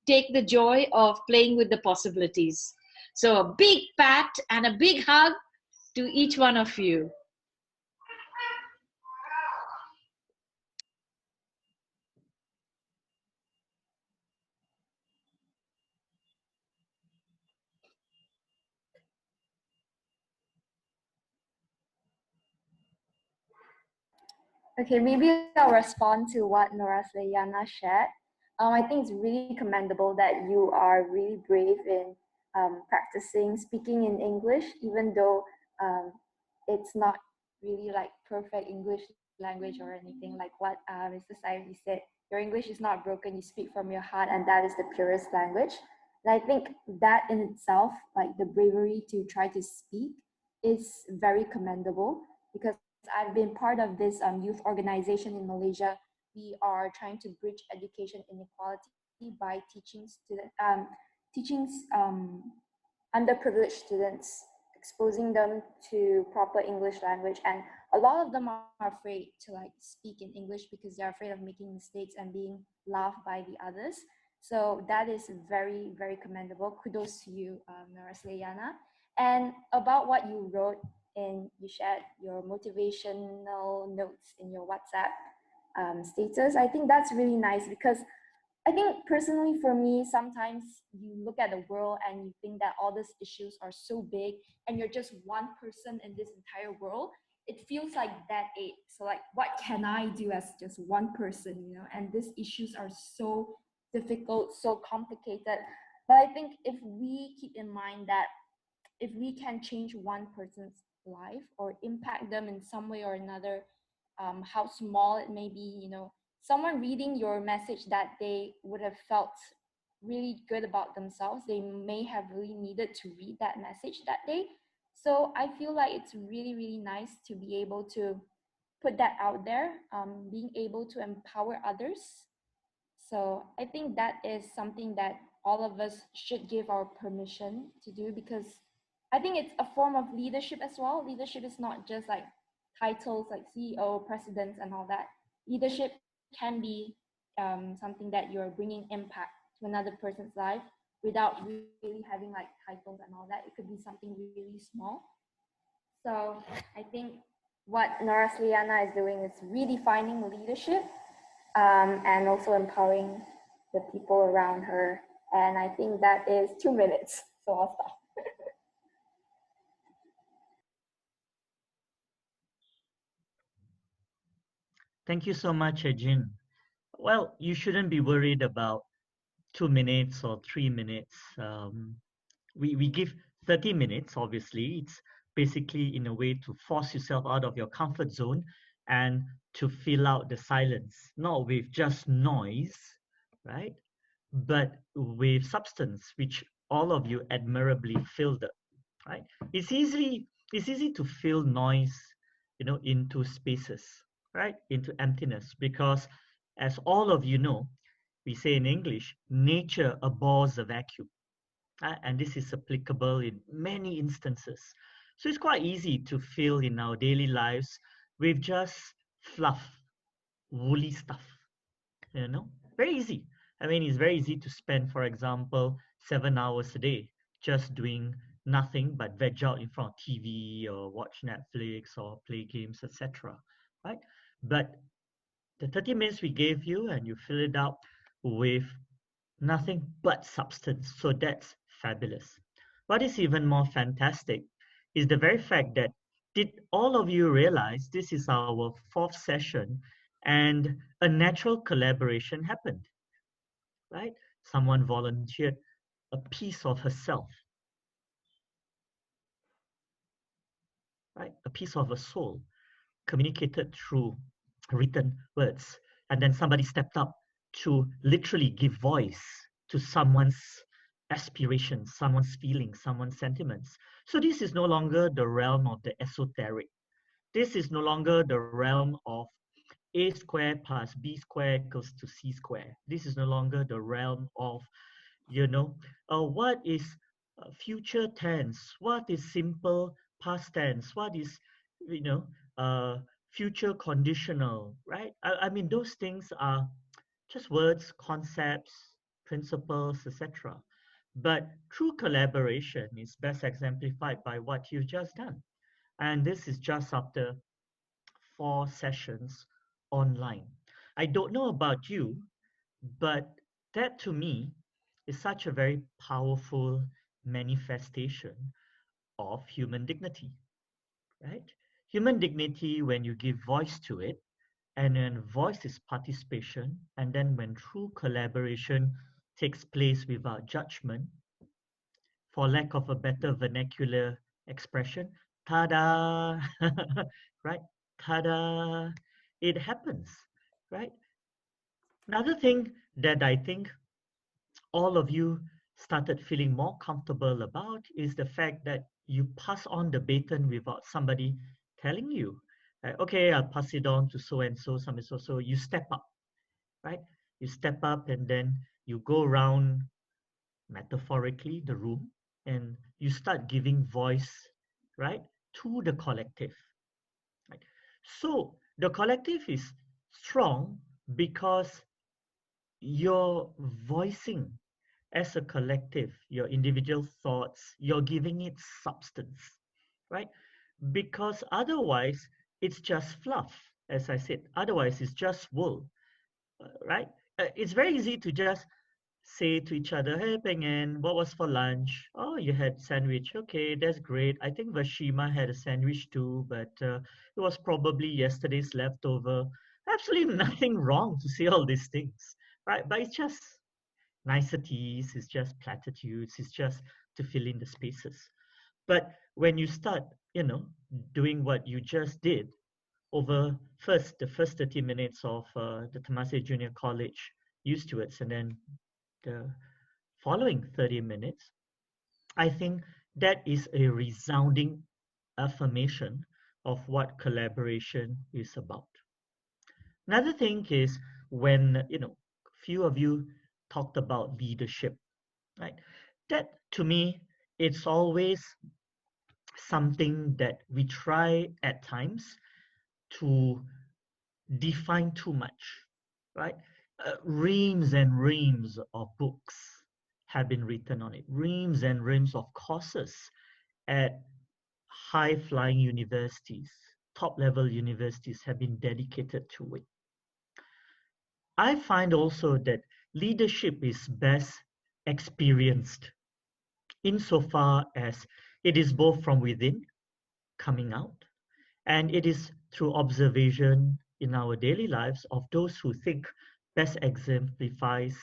take the joy of playing with the possibilities. So a big pat and a big hug to each one of you. Okay, maybe I'll respond to what Nora Slayana shared. I think it's really commendable that you are really brave in practicing speaking in English, even though it's not really like perfect English language or anything, like what Mr. Sairi said. Your English is not broken, you speak from your heart, and that is the purest language. And I think that in itself, like the bravery to try to speak, is very commendable, because I've been part of this youth organization in Malaysia. We are trying to bridge education inequality by teaching underprivileged students, exposing them to proper English language. And a lot of them are afraid to like speak in English because they're afraid of making mistakes and being laughed by the others. So that is very, very commendable. Kudos to you, Nora Slayana. And about what you wrote, and you shared your motivational notes in your WhatsApp status, I think that's really nice, because I think personally for me, sometimes you look at the world and you think that all these issues are so big and you're just one person in this entire world. It feels like that ache. So like, what can I do as just one person, you know? And these issues are so difficult, so complicated. But I think if we keep in mind that if we can change one person's life or impact them in some way or another, how small it may be, you know, someone reading your message that day would have felt really good about themselves. They may have really needed to read that message that day. So I feel like it's really, really nice to be able to put that out there, being able to empower others. So I think that is something that all of us should give our permission to do, because I think it's a form of leadership as well. Leadership is not just like titles like CEO, presidents, and all that. Leadership can be something that you're bringing impact to another person's life without really having like titles and all that. It could be something really small. So I think what Nora Sliana is doing is redefining leadership and also empowering the people around her. And I think that is 2 minutes. So I'll stop. Thank you so much, Jin. Well, you shouldn't be worried about 2 minutes or 3 minutes. We give 30 minutes, obviously. It's basically in a way to force yourself out of your comfort zone and to fill out the silence, not with just noise, right? But with substance, which all of you admirably filled it, right? It's easy to fill noise, into spaces, right? Into emptiness, because as all of you know, we say in English, nature abhors a vacuum. And this is applicable in many instances. So it's quite easy to fill in our daily lives with just fluff, woolly stuff, very easy. I mean, it's very easy to spend, for example, 7 hours a day just doing nothing but veg out in front of TV or watch Netflix or play games, etc. Right? But the 30 minutes we gave you, and you fill it up with nothing but substance. So that's fabulous. What is even more fantastic is the very fact that did all of you realize this is our 4th session and a natural collaboration happened, right? Someone volunteered a piece of herself, right? A piece of her soul communicated through written words. And then somebody stepped up to literally give voice to someone's aspirations, someone's feelings, someone's sentiments. So this is no longer the realm of the esoteric. This is no longer the realm of a squared plus b squared equals to c squared. This is no longer the realm of, what is future tense, what is simple past tense, what is, future conditional, right? I mean, those things are just words, concepts, principles, etc. But true collaboration is best exemplified by what you've just done. And this is just after 4 sessions online. I don't know about you, but that to me is such a very powerful manifestation of human dignity, right? Human dignity, when you give voice to it, and when voice is participation, and then when true collaboration takes place without judgment, for lack of a better vernacular expression, ta-da, right? Ta-da, it happens, right? Another thing that I think all of you started feeling more comfortable about is the fact that you pass on the baton without somebody telling you, okay, I'll pass it on to so-and-so, so you step up, right? You step up and then you go around, metaphorically, the room, and you start giving voice, right, to the collective. Right? So the collective is strong because you're voicing as a collective your individual thoughts, you're giving it substance, right? Because otherwise it's just fluff, as I said. Otherwise it's just wool, right? It's very easy to just say to each other, hey Pengen, what was for lunch? Oh, you had sandwich. Okay, that's great. I think Vashima had a sandwich too, but it was probably yesterday's leftover. Absolutely nothing wrong to say all these things, right? But it's just niceties, it's just platitudes, it's just to fill in the spaces. But when you start, doing what you just did over the first 30 minutes of the Temasek Junior College Youth Stewards, and then the following 30 minutes, I think that is a resounding affirmation of what collaboration is about. Another thing is when, few of you talked about leadership, right? That to me, it's always something that we try at times to define too much, right? Reams and reams of books have been written on it. Reams and reams of courses at high-flying universities, top-level universities have been dedicated to it. I find also that leadership is best experienced insofar as it is both from within, coming out, and it is through observation in our daily lives of those who think best exemplifies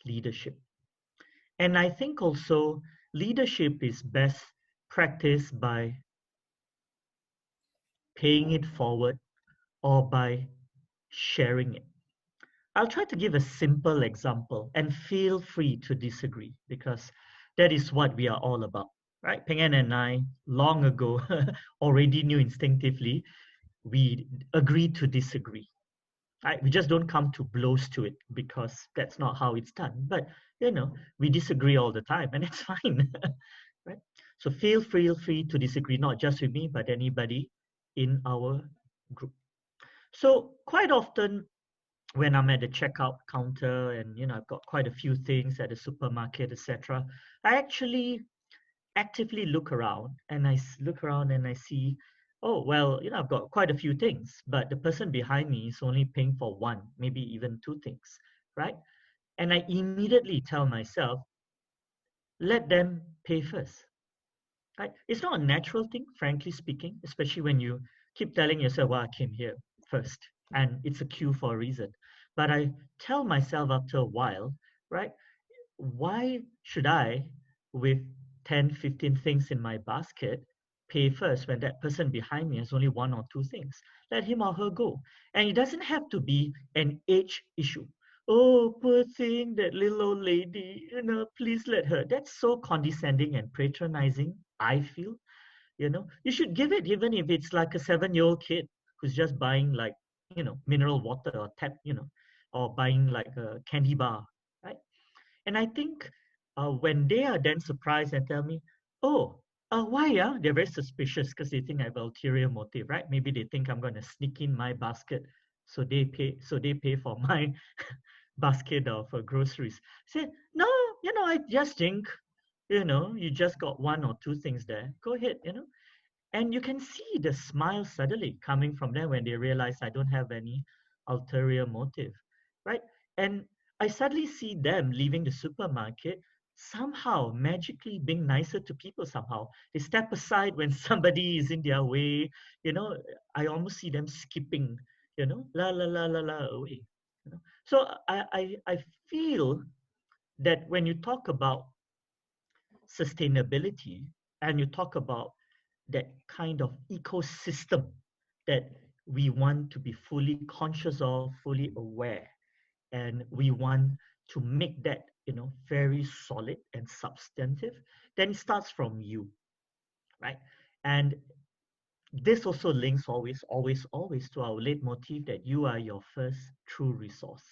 leadership. And I think also leadership is best practiced by paying it forward or by sharing it. I'll try to give a simple example and feel free to disagree because that is what we are all about, right? Peng An and I, long ago, already knew instinctively, we agree to disagree. Right? We just don't come to blows to it because that's not how it's done. But we disagree all the time, and it's fine, right? So feel free to disagree, not just with me, but anybody in our group. So quite often, when I'm at the checkout counter and I've got quite a few things at the supermarket, etc., I actually actively look around and I see, oh, well, I've got quite a few things, but the person behind me is only paying for one, maybe even two things, right? And I immediately tell myself, let them pay first, right? It's not a natural thing, frankly speaking, especially when you keep telling yourself, well, I came here first and it's a queue for a reason. But I tell myself after a while, right? Why should I, with 10, 15 things in my basket, pay first when that person behind me has only one or two things? Let him or her go. And it doesn't have to be an age issue. Oh, poor thing, that little old lady, please let her. That's so condescending and patronizing, I feel. You should give it even if it's like a 7-year-old kid who's just buying like, mineral water or tap, or buying like a candy bar, right? And I think when they are then surprised and tell me, oh, why? They're very suspicious because they think I have an ulterior motive, right? Maybe they think I'm going to sneak in my basket, so they pay for my basket of groceries. Say, no, I just think, you just got one or two things there. Go ahead, And you can see the smile suddenly coming from them when they realize I don't have any ulterior motive, right? And I suddenly see them leaving the supermarket somehow magically being nicer to people somehow. They step aside when somebody is in their way. I almost see them skipping, la la la la la away. So I feel that when you talk about sustainability and you talk about that kind of ecosystem that we want to be fully conscious of, fully aware, and we want to make that very solid and substantive, then it starts from you, right? And this also links always to our leitmotif that you are your first true resource,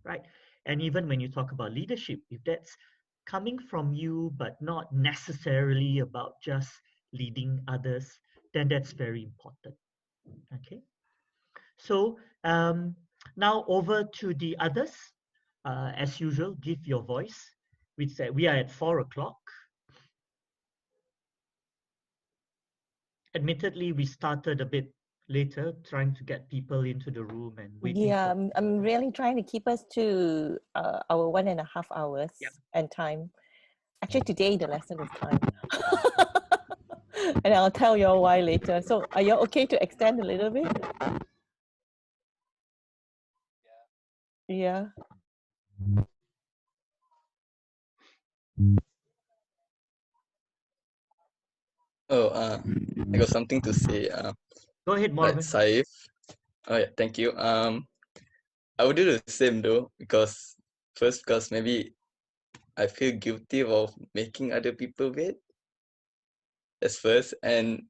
right? And even when you talk about leadership, if that's coming from you but not necessarily about just leading others, then that's very important. Okay, so now over to the others. As usual, give your voice. We are at 4 o'clock. Admittedly, we started a bit later, trying to get people into the room and waiting. Yeah, I'm really trying to keep us to our 1.5 hours and time. Actually, today the lesson is time. And I'll tell you all why later. So are you okay to extend a little bit? Yeah. I got something to say. Go ahead, Marvin. Saif. Oh yeah, thank you. I would do the same though, because maybe I feel guilty of making other people wait. That's first, and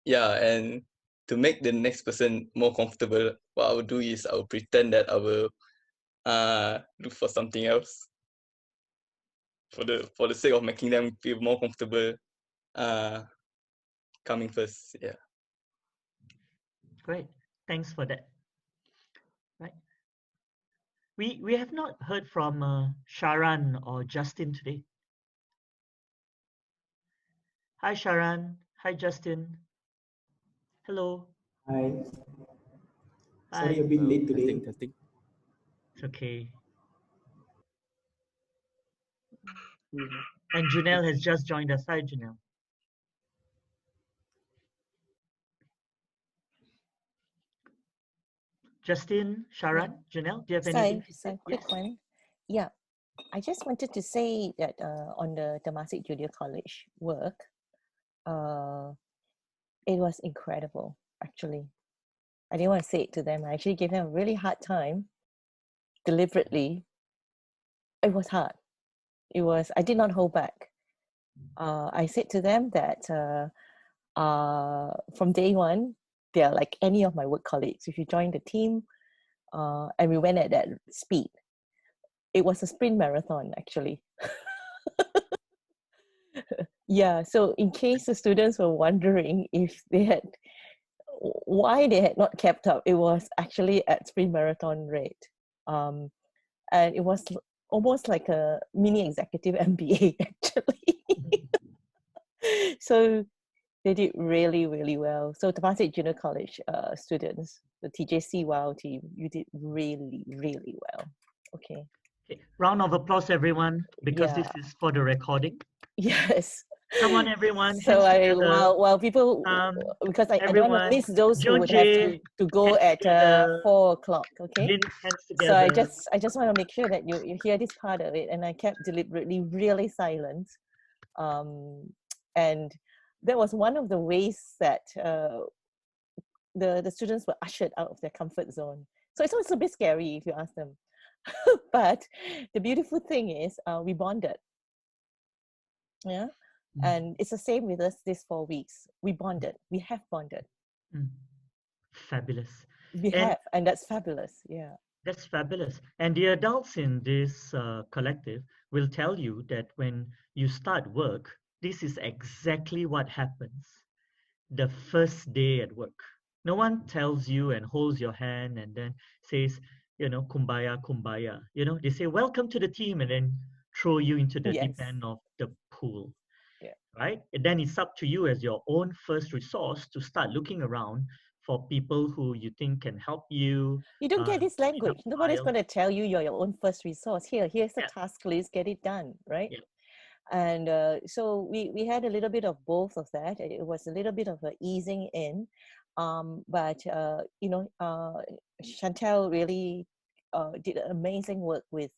to make the next person more comfortable, what I would do is I will pretend that I will look for something else for the sake of making them feel more comfortable coming first. Yeah. Great. Thanks for that. Right. We have not heard from Sharan or Justin today. Hi, Sharan. Hi, Justin. Hello. Hi. Hi. Sorry, a bit late today. Testing. It's okay. And Janelle has just joined us. Hi, Janelle. Justin, Sharan, Janelle, do you have anything to say? Quick one. Yeah, I just wanted to say that on the Temasek Junior College work, it was incredible, actually. I didn't want to say it to them. I actually gave them a really hard time, deliberately. It was hard. I did not hold back. I said to them that from day one, they are like any of my work colleagues. If you join the team, and we went at that speed, it was a sprint marathon actually. Yeah, so in case the students were wondering if they had why they had not kept up, it was actually at sprint marathon rate. And it was almost like a mini executive MBA actually. So they did really, really well. So Temasek Junior College students, the TJC WOW team, you did really, really well. Okay. Okay. Round of applause, everyone, because Yeah. this is for the recording. Yes. Come on, everyone. So Hands together. while people, because I don't want to miss those who would have to go at 4 o'clock. Okay. Hands So I together. just want to make sure that you hear this part of it, and I kept deliberately really silent, and that was one of the ways that the students were ushered out of their comfort zone. So it's also a bit scary if you ask them, but the beautiful thing is we bonded. Yeah. And it's the same with us this 4 weeks. We bonded. We have bonded. Fabulous. And that's fabulous. Yeah. That's fabulous. And the adults in this collective will tell you that when you start work, this is exactly what happens the first day at work. No one tells you and holds your hand and then says, kumbaya, kumbaya. They say, welcome to the team, and then throw you into the deep end of the pool. Yeah. Right? And then it's up to you as your own first resource to start looking around for people who you think can help you. You don't get this language. Nobody's going to tell you you're your own first resource. Here's the task list, get it done, right? Yeah. And so we had a little bit of both of that. It was a little bit of an easing in, but Chantel really did amazing work with.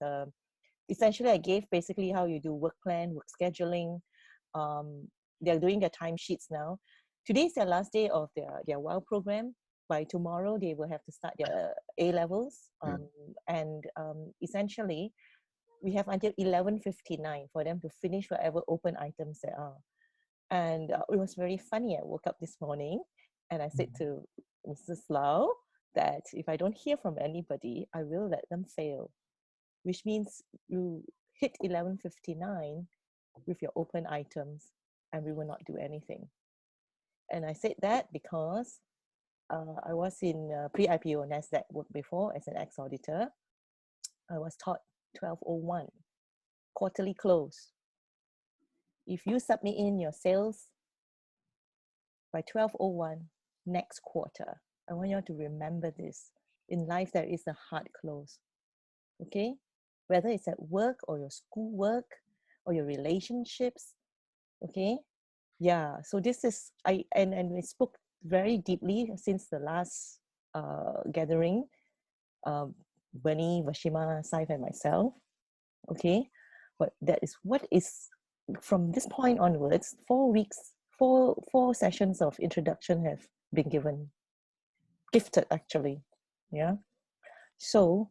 Essentially, I gave basically how you do work plan, work scheduling. They're doing their timesheets now. Today's their last day of their WOW program. By tomorrow, they will have to start their A levels, and essentially, we have until 11:59 for them to finish whatever open items there are. And it was very funny. I woke up this morning and I said to Mrs. Lau that if I don't hear from anybody, I will let them fail, which means you hit 11:59 with your open items and we will not do anything. And I said that because I was in pre-IPO NASDAQ work before as an ex-auditor. I was taught 12:01, quarterly close. If you submit in your sales by 12:01 next quarter, I want you to remember this. In life, there is a hard close. Okay? Whether it's at work or your school work or your relationships. Okay? Yeah. So this is, and we spoke very deeply since the last gathering, Bernie, Vashima, Saif, and myself. Okay? But that is what is, from this point onwards, 4 weeks, four sessions of introduction have been gifted actually. Yeah. So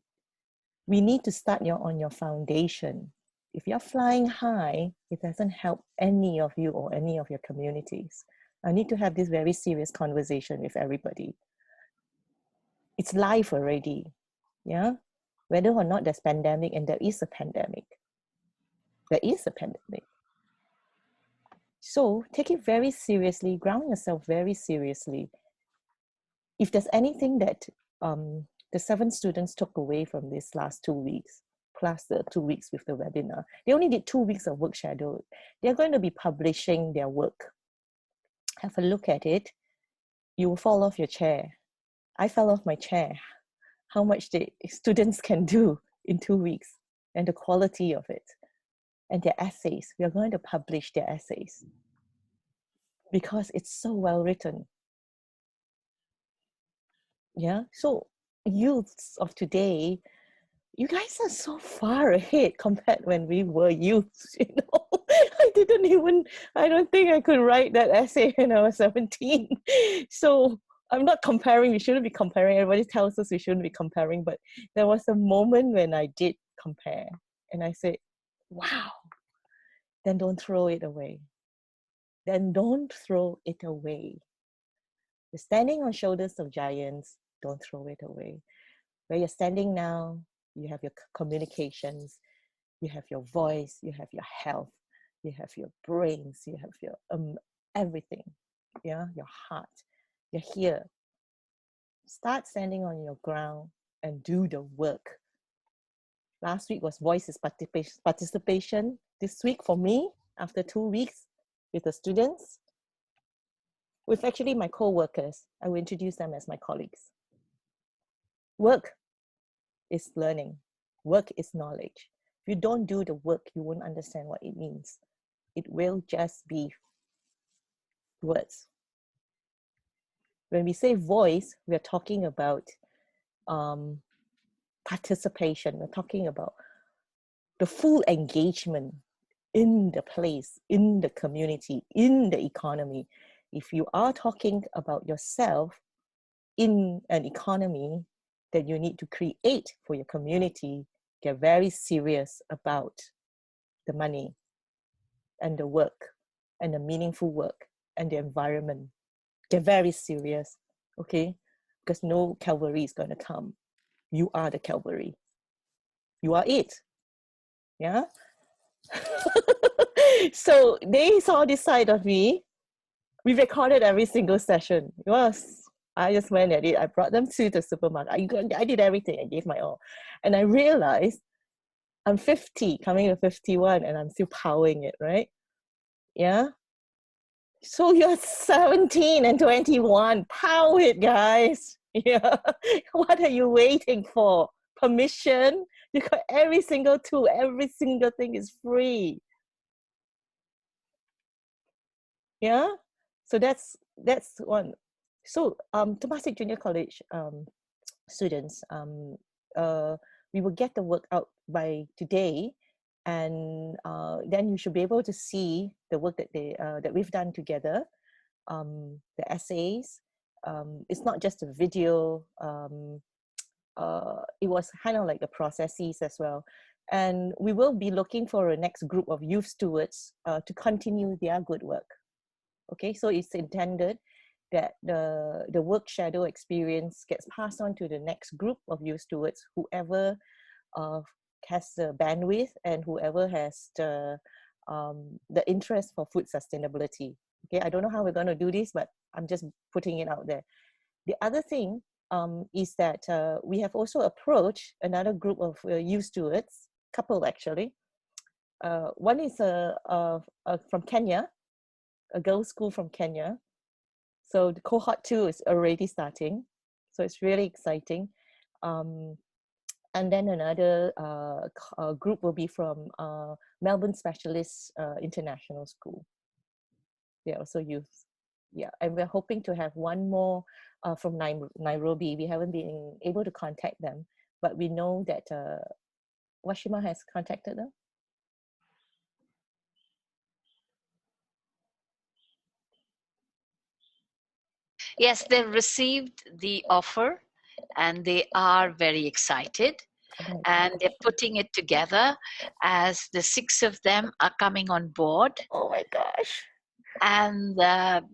we need to start on your foundation. If you're flying high, it doesn't help any of you or any of your communities. I need to have this very serious conversation with everybody. It's live already. Yeah. Whether or not there's pandemic, and there is a pandemic. There is a pandemic. So take it very seriously, ground yourself very seriously. If there's anything that the 7 students took away from this last 2 weeks, plus the 2 weeks with the webinar, they only did 2 weeks of work schedule. They're going to be publishing their work. Have a look at it. You will fall off your chair. I fell off my chair. How much the students can do in 2 weeks and the quality of it. And their essays, we are going to publish their essays because it's so well written. Yeah, so youths of today, you guys are so far ahead compared when we were youths, you know. I don't think I could write that essay when I was 17. So I'm not comparing, we shouldn't be comparing. Everybody tells us we shouldn't be comparing, but there was a moment when I did compare and I said, wow, then don't throw it away. Then don't throw it away. You're standing on shoulders of giants, don't throw it away. Where you're standing now, you have your communications, you have your voice, you have your health, you have your brains, you have your everything, yeah, your heart. You're here. Start standing on your ground and do the work. Last week was voices participation. This week for me, after 2 weeks with the students, with actually my co-workers, I will introduce them as my colleagues. Work is learning. Work is knowledge. If you don't do the work, you won't understand what it means. It will just be words. When we say voice, we're talking about participation. We're talking about the full engagement in the place, in the community, in the economy. If you are talking about yourself in an economy that you need to create for your community, get very serious about the money and the work and the meaningful work and the environment. Get very serious, okay? Because no cavalry is going to come. You are the cavalry. You are it. Yeah? So they saw this side of me. We recorded every single session. I just went at it. I brought them to the supermarket. I did everything. I gave my all. And I realized I'm 50, coming to 51, and I'm still powering it, right? Yeah? So you're 17 and 21. Power it, guys. Yeah. What are you waiting for? Permission? You got every single tool. Every single thing is free. Yeah? So that's one. So Temasek Junior College students, we will get the work out by today, and then you should be able to see the work that that we've done together, the essays. It's not just a video. It was kind of like the processes as well. And we will be looking for a next group of youth stewards to continue their good work. Okay, so it's intended that the work shadow experience gets passed on to the next group of youth stewards, whoever has the bandwidth and whoever has the interest for food sustainability. Okay, I don't know how we're going to do this, but I'm just putting it out there. The other thing is that we have also approached another group of youth stewards, couple actually. One is from Kenya, a girls' school from Kenya. So the cohort 2 is already starting. So it's really exciting. And then another group will be from Melbourne Specialist International School. They're also youth. Yeah, and we're hoping to have one more from Nairobi. We haven't been able to contact them, but we know that Washima has contacted them. Yes, they've received the offer and they are very excited. And they're putting it together as the 6 of them are coming on board. Oh my gosh. And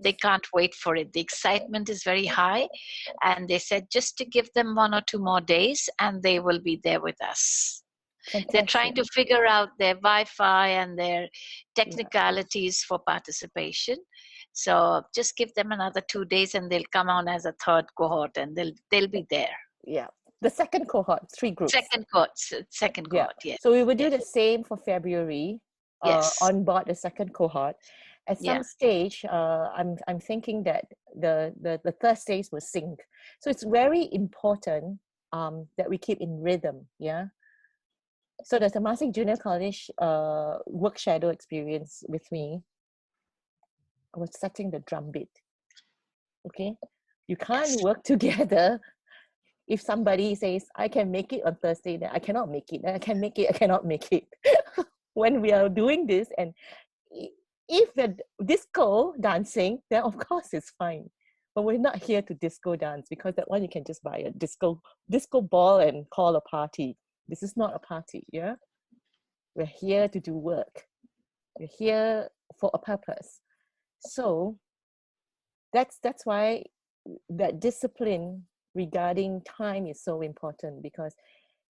they can't wait for it. The excitement is very high. And they said just to give them 1 or 2 more days and they will be there with us. Fantastic. They're trying to figure out their Wi-Fi and their technicalities for participation. So just give them another 2 days and they'll come on as a 3rd cohort and they'll be there. Yeah. The 2nd cohort, 3 groups. Second cohort, yes. So we will do the same for February. On board the 2nd cohort. At some stage, I'm thinking that the Thursdays will sync. So it's very important that we keep in rhythm. Yeah. So the Temasek Junior College work shadow experience with me, I was setting the drum beat. Okay, you can't work together if somebody says, I can make it on Thursday, then I cannot make it, then I can make it, I cannot make it. When we are doing this, and if the disco dancing, then of course it's fine. But we're not here to disco dance, because that one you can just buy a disco ball and call a party. This is not a party, yeah? We're here to do work. We're You're here for a purpose. So that's why that discipline regarding time is so important, because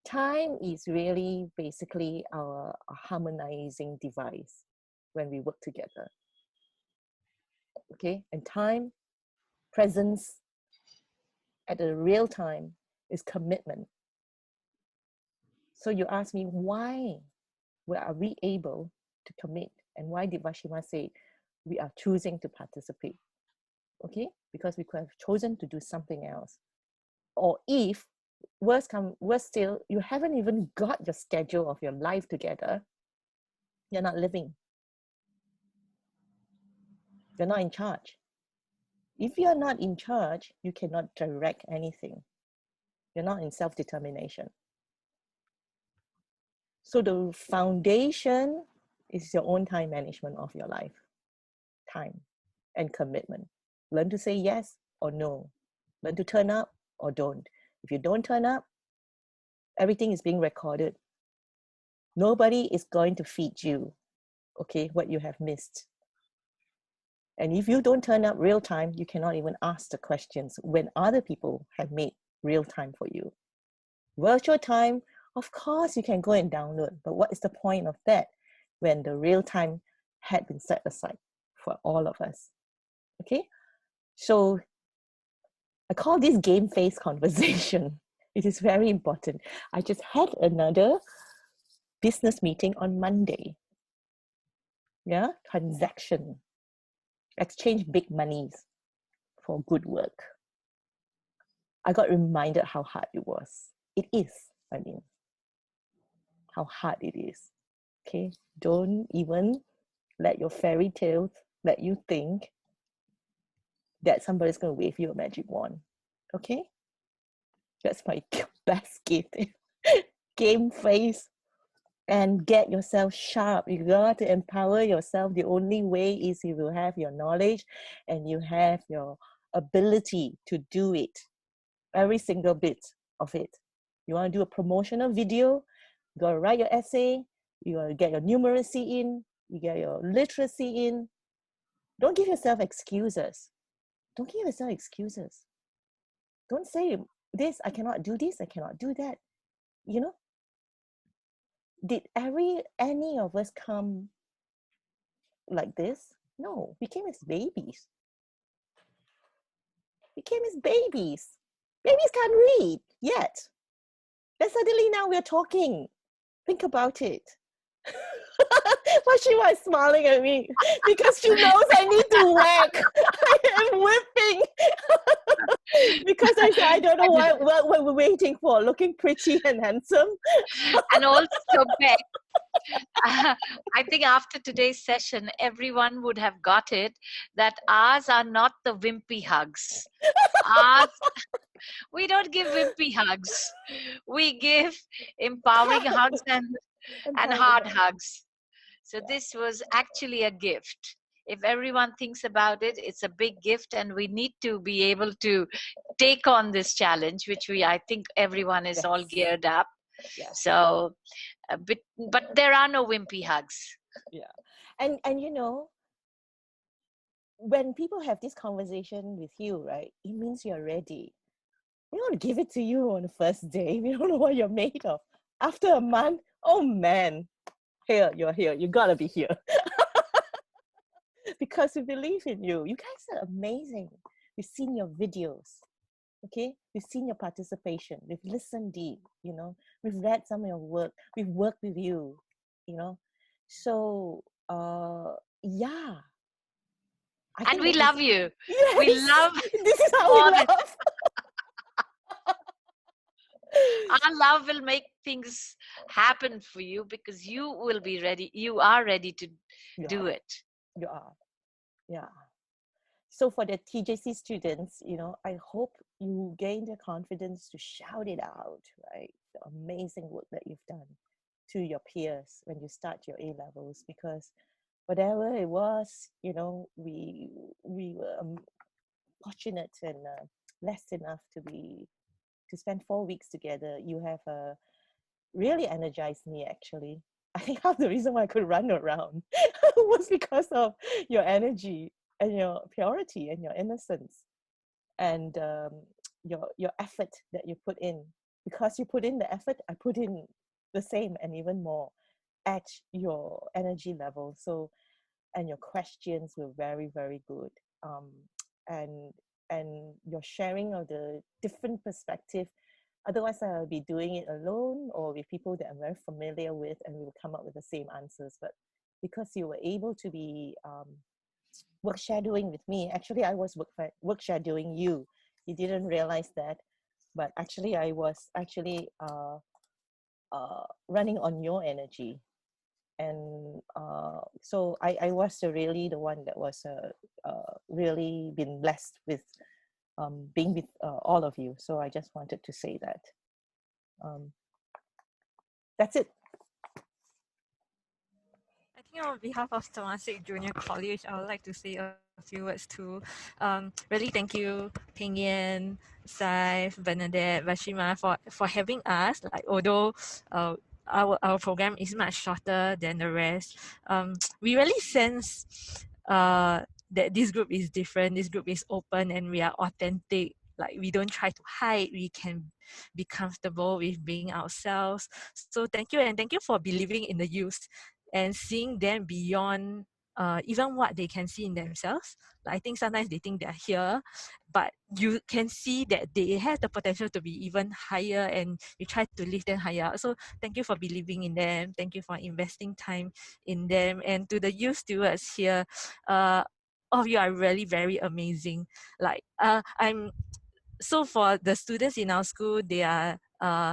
time is really basically our harmonizing device when we work together. Okay, and time, presence at the real time is commitment. So you ask me, why are we able to commit? And why did Vashima say we are choosing to participate? Okay, because we could have chosen to do something else. Or if, worse still, you haven't even got your schedule of your life together, you're not living. You're not in charge. If you're not in charge, you cannot direct anything. You're not in self-determination. So the foundation is your own time management of your life. Time and commitment. Learn to say yes or no. Learn to turn up or don't. If you don't turn up, everything is being recorded. Nobody is going to feed you, okay, what you have missed. And if you don't turn up real time, you cannot even ask the questions when other people have made real time for you. Virtual time, of course you can go and download, but what is the point of that when the real time had been set aside for all of us? Okay, so I call this game face conversation. It is very important. I just had another business meeting on Monday. Yeah, transaction, exchange big monies for good work. I got reminded how hard it was. It is, I mean, how hard it is. Okay, don't even let your fairy tales let you think that somebody's going to wave you a magic wand. Okay, that's my best gift. Game face and get yourself sharp. You got to empower yourself. The only way is if you have your knowledge and you have your ability to do it. Every single bit of it. You want to do a promotional video, you got to write your essay, you got to get your numeracy in, you get your literacy in. Don't give yourself excuses. Don't give yourself excuses. Don't say this, I cannot do this, I cannot do that. You know, did any of us come like this? No, we came as babies. We came as babies. Babies can't read yet. Then suddenly now we're talking. Think about it. Why she was smiling at me? Because she knows I need to whack. I am whipping. Because I said, I don't know what we're waiting for. Looking pretty and handsome. And also, Beck, I think after today's session, everyone would have got it that ours are not the wimpy hugs. Ours, we don't give wimpy hugs. We give empowering hugs and hard hugs. So this was actually a gift. If everyone thinks about it, it's a big gift, and we need to be able to take on this challenge, which I think everyone is all geared up. Yes. So, but there are no wimpy hugs. Yeah, and you know, when people have this conversation with you, right, it means you're ready. We don't give it to you on the first day. We don't know what you're made of. After a month, oh man, you're here. You gotta be here. Because we believe in you. You guys are amazing. We've seen your videos. Okay, we've seen your participation. We've listened deep. You know, we've read some of your work. We've worked with you. You know, so yeah. And we love you. Yes, we love. This is how we love. Our love will make things happen for you because you will be ready. You are ready to do it. You are. Yeah. So for the TJC students, you know, I hope you gain the confidence to shout it out, right? The amazing work that you've done to your peers when you start your A levels, because whatever it was, you know, we were fortunate and blessed enough to spend 4 weeks together. You have really energized me, actually. I think that's the reason why I could run around. was because of your energy and your purity and your innocence and your effort that you put in. Because you put in the effort, I put in the same and even more at your energy level. So, and your questions were very, very good. And and your sharing of the different perspective. Otherwise, I'll be doing it alone or with people that I'm very familiar with, and we will come up with the same answers. But because you were able to be work shadowing with me, actually, I was work shadowing you. You didn't realize that, but actually, I was actually running on your energy. And so I was really the one that was really been blessed with being with all of you. So I just wanted to say that. That's it. I think on behalf of Temasek Junior College, I would like to say a few words too. Really thank you, Ping Yan, Saif, Bernadette, Bashima for having us. Like although our program is much shorter than the rest, we really sense that this group is different, this group is open, and we are authentic. Like we don't try to hide, we can be comfortable with being ourselves. So thank you, and thank you for believing in the youth and seeing them beyond even what they can see in themselves. Like, I think sometimes they think they're here, but you can see that they have the potential to be even higher, and you try to lift them higher. So thank you for believing in them. Thank you for investing time in them. And to the youth stewards here, all of you are really very amazing. Like so for the students in our school, they are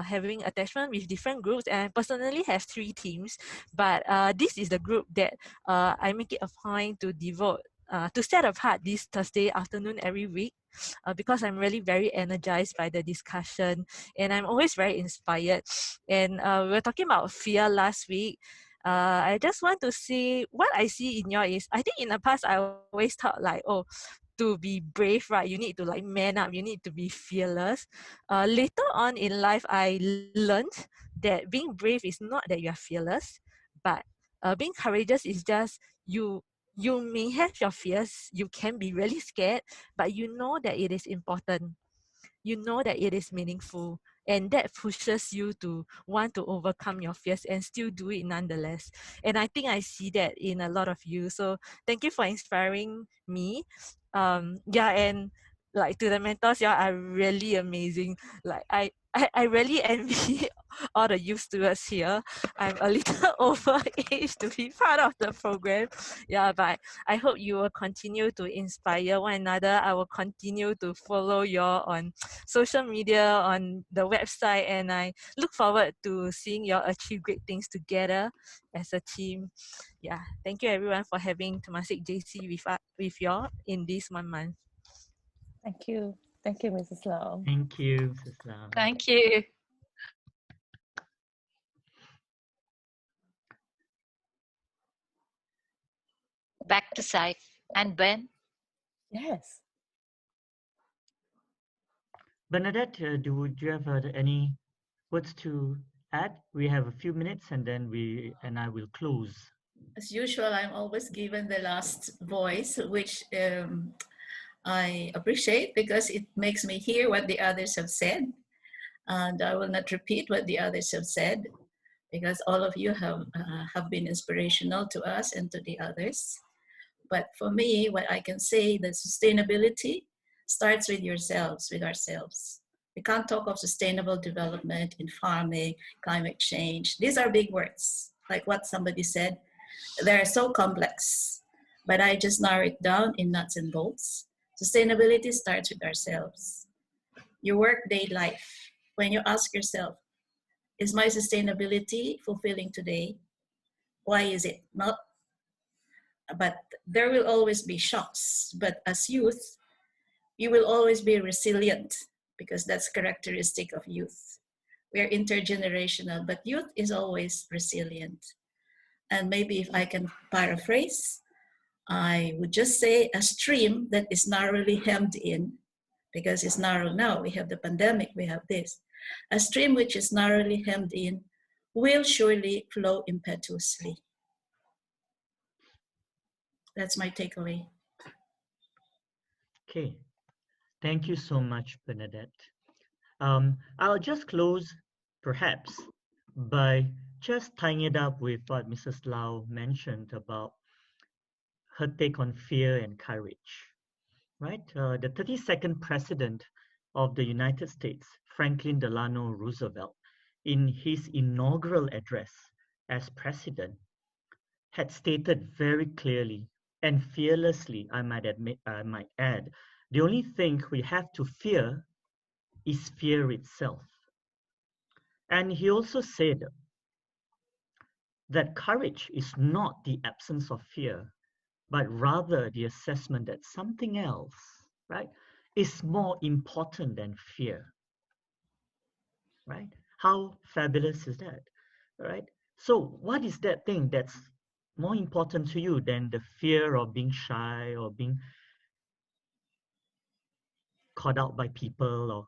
having attachment with different groups, and I personally have 3 teams, but this is the group that I make it a point to devote to set apart this Thursday afternoon every week, because I'm really very energized by the discussion, and I'm always very inspired. And we were talking about fear last week. I just want to see what I see in your is, I think in the past I always thought like, oh, to be brave, right, you need to like man up, you need to be fearless. Later on in life, I learned that being brave is not that you are fearless, but being courageous is just you may have your fears, you can be really scared, but you know that it is important, you know that it is meaningful, and that pushes you to want to overcome your fears and still do it nonetheless. And I think I see that in a lot of you. So thank you for inspiring me. Yeah, and like to the mentors, y'all are really amazing. Like I really envy all the youth stewards here. I'm a little over age to be part of the program. Yeah, but I hope you will continue to inspire one another. I will continue to follow you on social media, on the website, and I look forward to seeing you achieve great things together as a team. Yeah, thank you everyone for having Temasek JC with you in this 1 month. Thank you. Thank you, Mrs. Lau. Thank you, Mrs. Lam. Thank you. Back to Saif and Ben. Yes. Bernadette, do you have any words to add? We have a few minutes, and then I will close. As usual, I'm always given the last voice, which I appreciate because it makes me hear what the others have said. And I will not repeat what the others have said because all of you have been inspirational to us and to the others. But for me, what I can say that sustainability starts with yourselves, with ourselves. We can't talk of sustainable development in farming, climate change. These are big words, like what somebody said. They're so complex, but I just narrow it down in nuts and bolts. Sustainability starts with ourselves. Your workday life, when you ask yourself, is my sustainability fulfilling today? Why is it not? But there will always be shocks. But as youth, you will always be resilient because that's characteristic of youth. We are intergenerational, but youth is always resilient. And maybe if I can paraphrase, I would just say a stream that is narrowly hemmed in, because it's narrow now, we have the pandemic, we have this. A stream which is narrowly hemmed in will surely flow impetuously. That's my takeaway. Okay, thank you so much, Bernadette. I'll just close, perhaps, by just tying it up with what Mrs. Lau mentioned about her take on fear and courage, right? The 32nd President of the United States, Franklin Delano Roosevelt, in his inaugural address as president, had stated very clearly and fearlessly, I might add, the only thing we have to fear is fear itself. And he also said that courage is not the absence of fear, but rather the assessment that something else, right, is more important than fear, right? How fabulous is that, right? So what is that thing that's more important to you than the fear of being shy or being caught out by people, or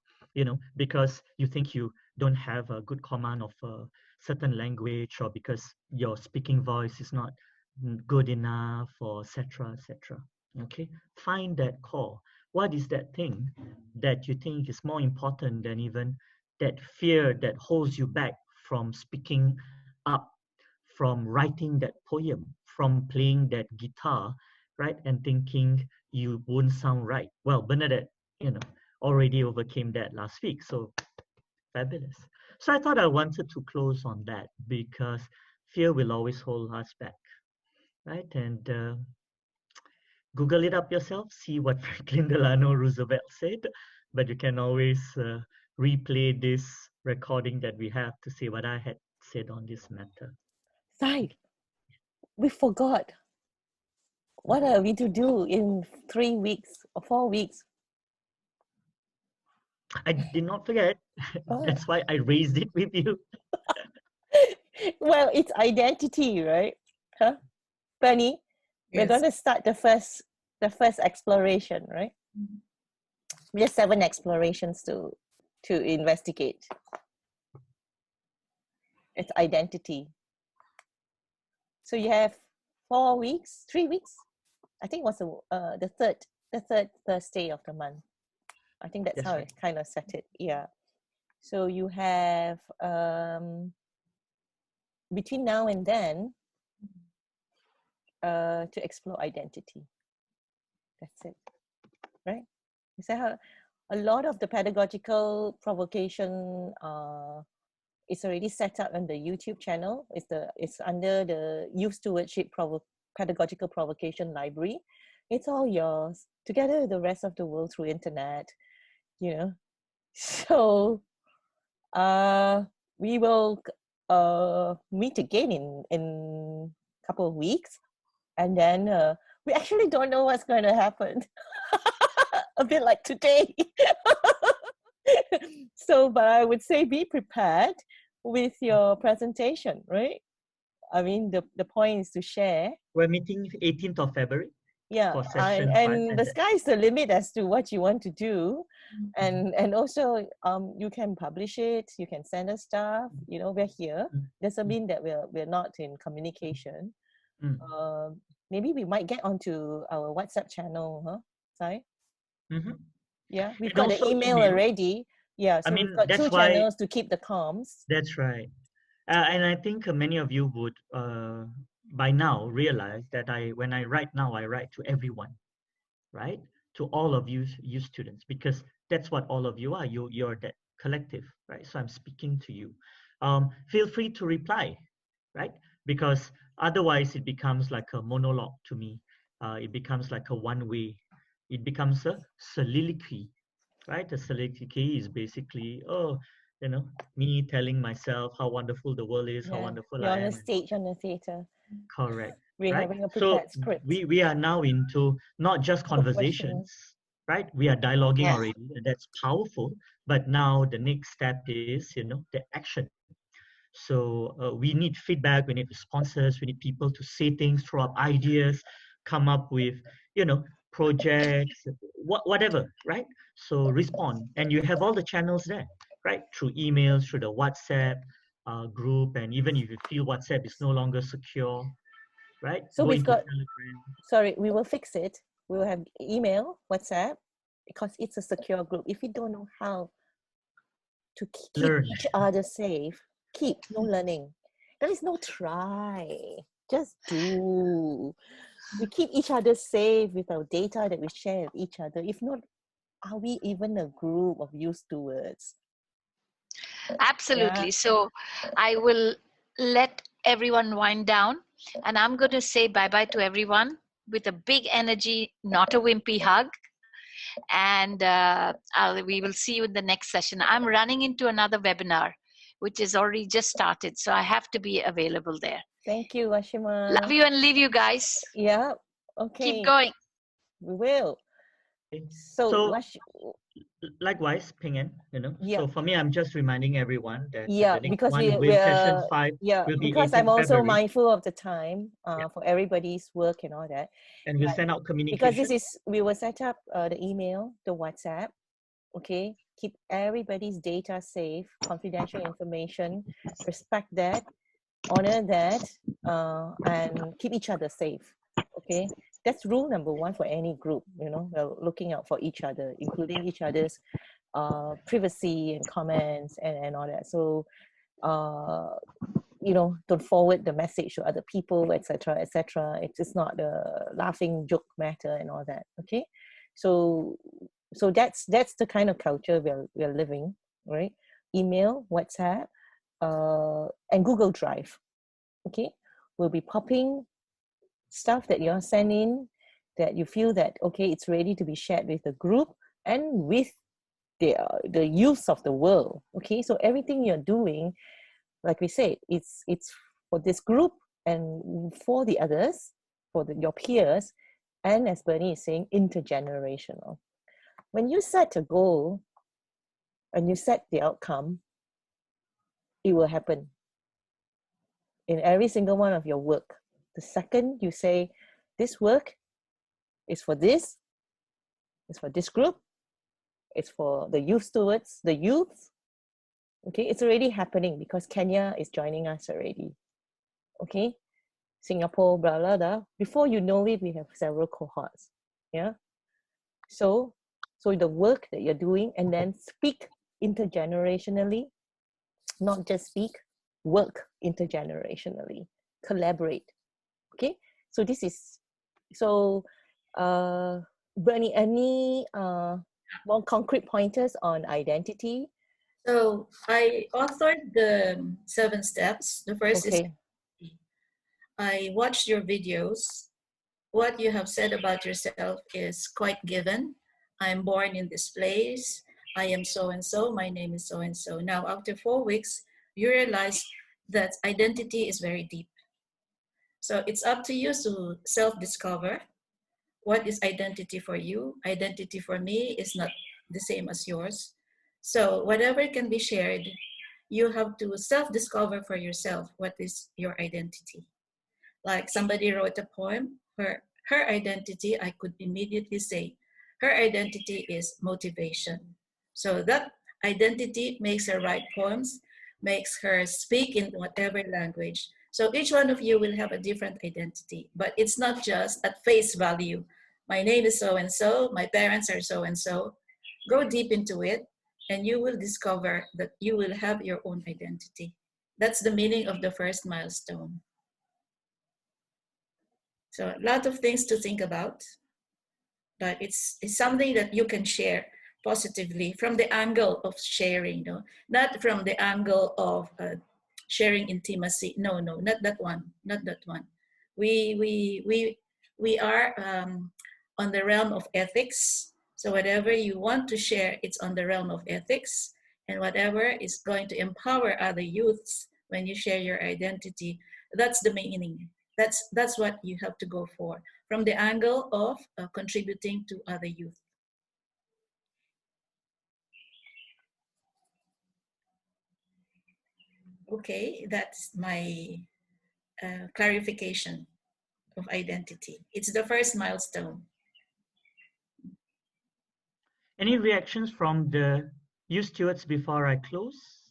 because you think you don't have a good command of a certain language, or because your speaking voice is not good enough, or etc. Okay, find that core. What is that thing that you think is more important than even that fear that holds you back from speaking up, from writing that poem, from playing that guitar, right? And thinking you won't sound right. Well, Bernadette, already overcame that last week. So fabulous. So I thought I wanted to close on that, because fear will always hold us back, right? And Google it up yourself, see what Franklin Delano Roosevelt said, but you can always replay this recording that we have to see what I had said on this matter. Sai, we forgot. What are we to do in 3 weeks or 4 weeks? I did not forget. Oh. That's why I raised it with you. Well, it's identity, right? Huh? Bernie, we're Yes. going to start the first exploration, right? We have 7 explorations to investigate. It's identity. So you have 4 weeks, 3 weeks. I think it was the third Thursday of the month. I think that's how I kind of set it. Yeah. So you have between now and then to explore identity. That's it, right? Is that how a lot of the pedagogical provocation is already set up on the YouTube channel. It's under the Youth Stewardship Pedagogical Provocation Library. It's all yours, together with the rest of the world through internet, So we will meet again in a couple of weeks, and then we actually don't know what's going to happen. A bit like today. So, but I would say be prepared with your presentation, right? I mean, the point is to share. We're meeting 18th of February. Yeah, for session 5, and the sky is the limit as to what you want to do. And also you can publish it, you can send us stuff, we're here. Doesn't mean that we're not in communication. Maybe we might get onto our WhatsApp channel, huh? Sai? Yeah, we've got the email already. Yeah, so we've got 2 channels to keep the comms. That's right. And I think many of you would by now realize that when I write now, I write to everyone, right? To all of you students, because that's what all of you are. You're that collective, right? So I'm speaking to you. Feel free to reply, right? Because otherwise it becomes like a monologue to me. It becomes like a one-way. It becomes a soliloquy, right? A soliloquy is basically, me telling myself how wonderful the world is, how wonderful You're I on am. the stage, on the theater. Correct. We're right? having a prepared So script. we are now into not just conversations, right? We are dialoguing already, and that's powerful. But now the next step is, the action. So we need feedback, we need responses, we need people to say things, throw up ideas, come up with, projects, whatever, right? So respond, and you have all the channels there, right? Through emails, through the WhatsApp group, and even if you feel WhatsApp is no longer secure, right? So Go we've into got, Telegram. sorry, we will fix it. We will have email, WhatsApp, because it's a secure group. If you don't know how to keep Learn. each other safe, keep, no learning. There is no try, just do. We keep each other safe with our data that we share with each other. If not, are we even a group of youth stewards? Absolutely. Yeah. So I will let everyone wind down, and I'm going to say bye-bye to everyone with a big energy, not a wimpy hug. And we will see you in the next session. I'm running into another webinar, which is already just started. So I have to be available there. Thank you, Ashima. Love you and leave you guys. Yeah. Okay. Keep going. We will. So, Likewise, Ping An, Yeah. So for me, I'm just reminding everyone that yeah, the next because one, we're WIM session 5, yeah, will be because 18 I'm also February. mindful of the time for everybody's work and all that. And we'll But send out because communication. we will set up the email, the WhatsApp, okay? Keep everybody's data safe, confidential information, respect that, honor that, and keep each other safe, okay? That's rule number one for any group, we're looking out for each other, including each other's privacy and comments and all that. So, don't forward the message to other people, etc., etc. It's not a laughing joke matter and all that. Okay, so that's the kind of culture we're living, right? Email, WhatsApp, and Google Drive. Okay, we'll be popping stuff that you're sending that you feel that okay, it's ready to be shared with the group and with the youth of the world. Okay, so everything you're doing, like we said, it's for this group and for the others, for your peers, and as Bernie is saying, intergenerational. When you set a goal and you set the outcome, it will happen in every single one of your work. The second you say, this work is for this, it's for this group, it's for the youth stewards, the youth, okay, it's already happening because Kenya is joining us already. Okay, Singapore, blah, blah, blah. Before you know it, we have several cohorts. Yeah. So the work that you're doing, and then speak intergenerationally, not just speak, work intergenerationally, collaborate. Okay. So this is, Bernie, any more concrete pointers on identity? So I authored the 7 steps. The first is I watched your videos. What you have said about yourself is quite given. I'm born in this place. I am so-and-so. My name is so-and-so. Now, after 4 weeks, you realize that identity is very deep. So it's up to you to self-discover what is identity for you. Identity for me is not the same as yours. So whatever can be shared, you have to self-discover for yourself what is your identity. Like somebody wrote a poem, her identity, I could immediately say, her identity is motivation. So that identity makes her write poems, makes her speak in whatever language. So each one of you will have a different identity, but it's not just at face value. My name is so-and-so, my parents are so-and-so. Go deep into it, and you will discover that you will have your own identity. That's the meaning of the first milestone. So a lot of things to think about, but it's something that you can share positively from the angle of sharing, not from the angle of sharing intimacy. No, not that one, not that one. We are on the realm of ethics. So whatever you want to share, it's on the realm of ethics, and whatever is going to empower other youths when you share your identity, that's the meaning. That's what you have to go for, from the angle of contributing to other youth. Okay, that's my clarification of identity. It's the first milestone. Any reactions from the youth stewards before I close?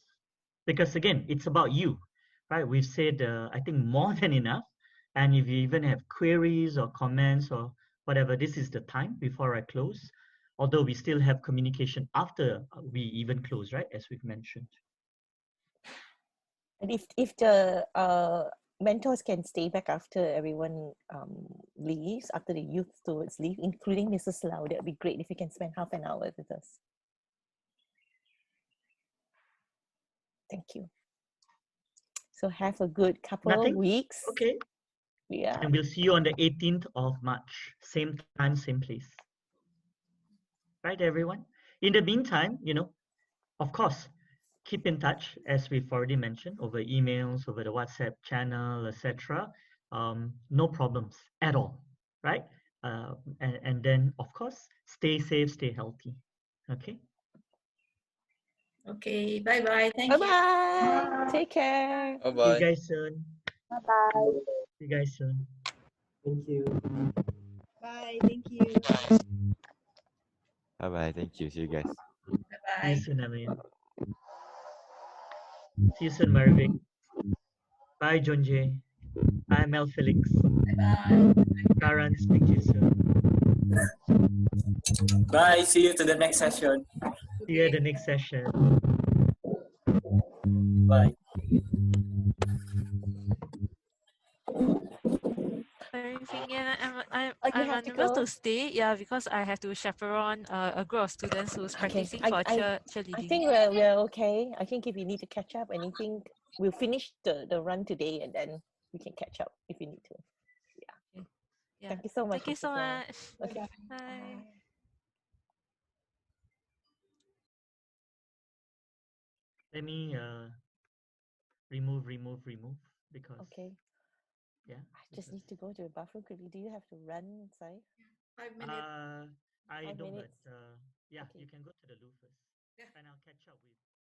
Because again, it's about you, right? We've said, I think, more than enough. And if you even have queries or comments or whatever, this is the time before I close. Although we still have communication after we even close, right? As we've mentioned. And if the mentors can stay back after everyone leaves, after the youth stewards leave, including Mrs. Lau, that would be great if you can spend half an hour with us. Thank you. So have a good couple of weeks. Okay. Yeah. And we'll see you on the 18th of March. Same time, same place. Right, everyone? In the meantime, of course, keep in touch, as we've already mentioned, over emails, over the WhatsApp channel, etc. No problems at all, right? And then, of course, stay safe, stay healthy. Okay? Okay, bye-bye. Thank you. Bye-bye. Take care. Bye-bye. See you guys soon. Bye-bye. See you guys soon. Thank you. Bye. Thank you. Bye bye. Thank you. See you guys. See you Bye-bye. soon, Amin. See you soon, Marvick. Bye, John Jay. Bye, Mel Felix. Bye-bye. Karan, speak to you soon. Bye. See you to the next session. See you at the next session. Bye. I'm have to unable go? to stay, yeah, because I have to chaperone a group of students who's practicing for I cheerleading. think we're okay. I think if you need to catch up, anything, we'll finish the run today and then we can catch up if you need to. Yeah. Yeah. Thank you so much. Thank you so Mrs. Lau. much. Okay. Bye. Let me remove because Okay. yeah. I just need to go to the bathroom quickly. Do you have to run inside? 5 minutes. I 5 don't, minutes? but yeah, Okay. you can go to the loo first, and I'll catch up with.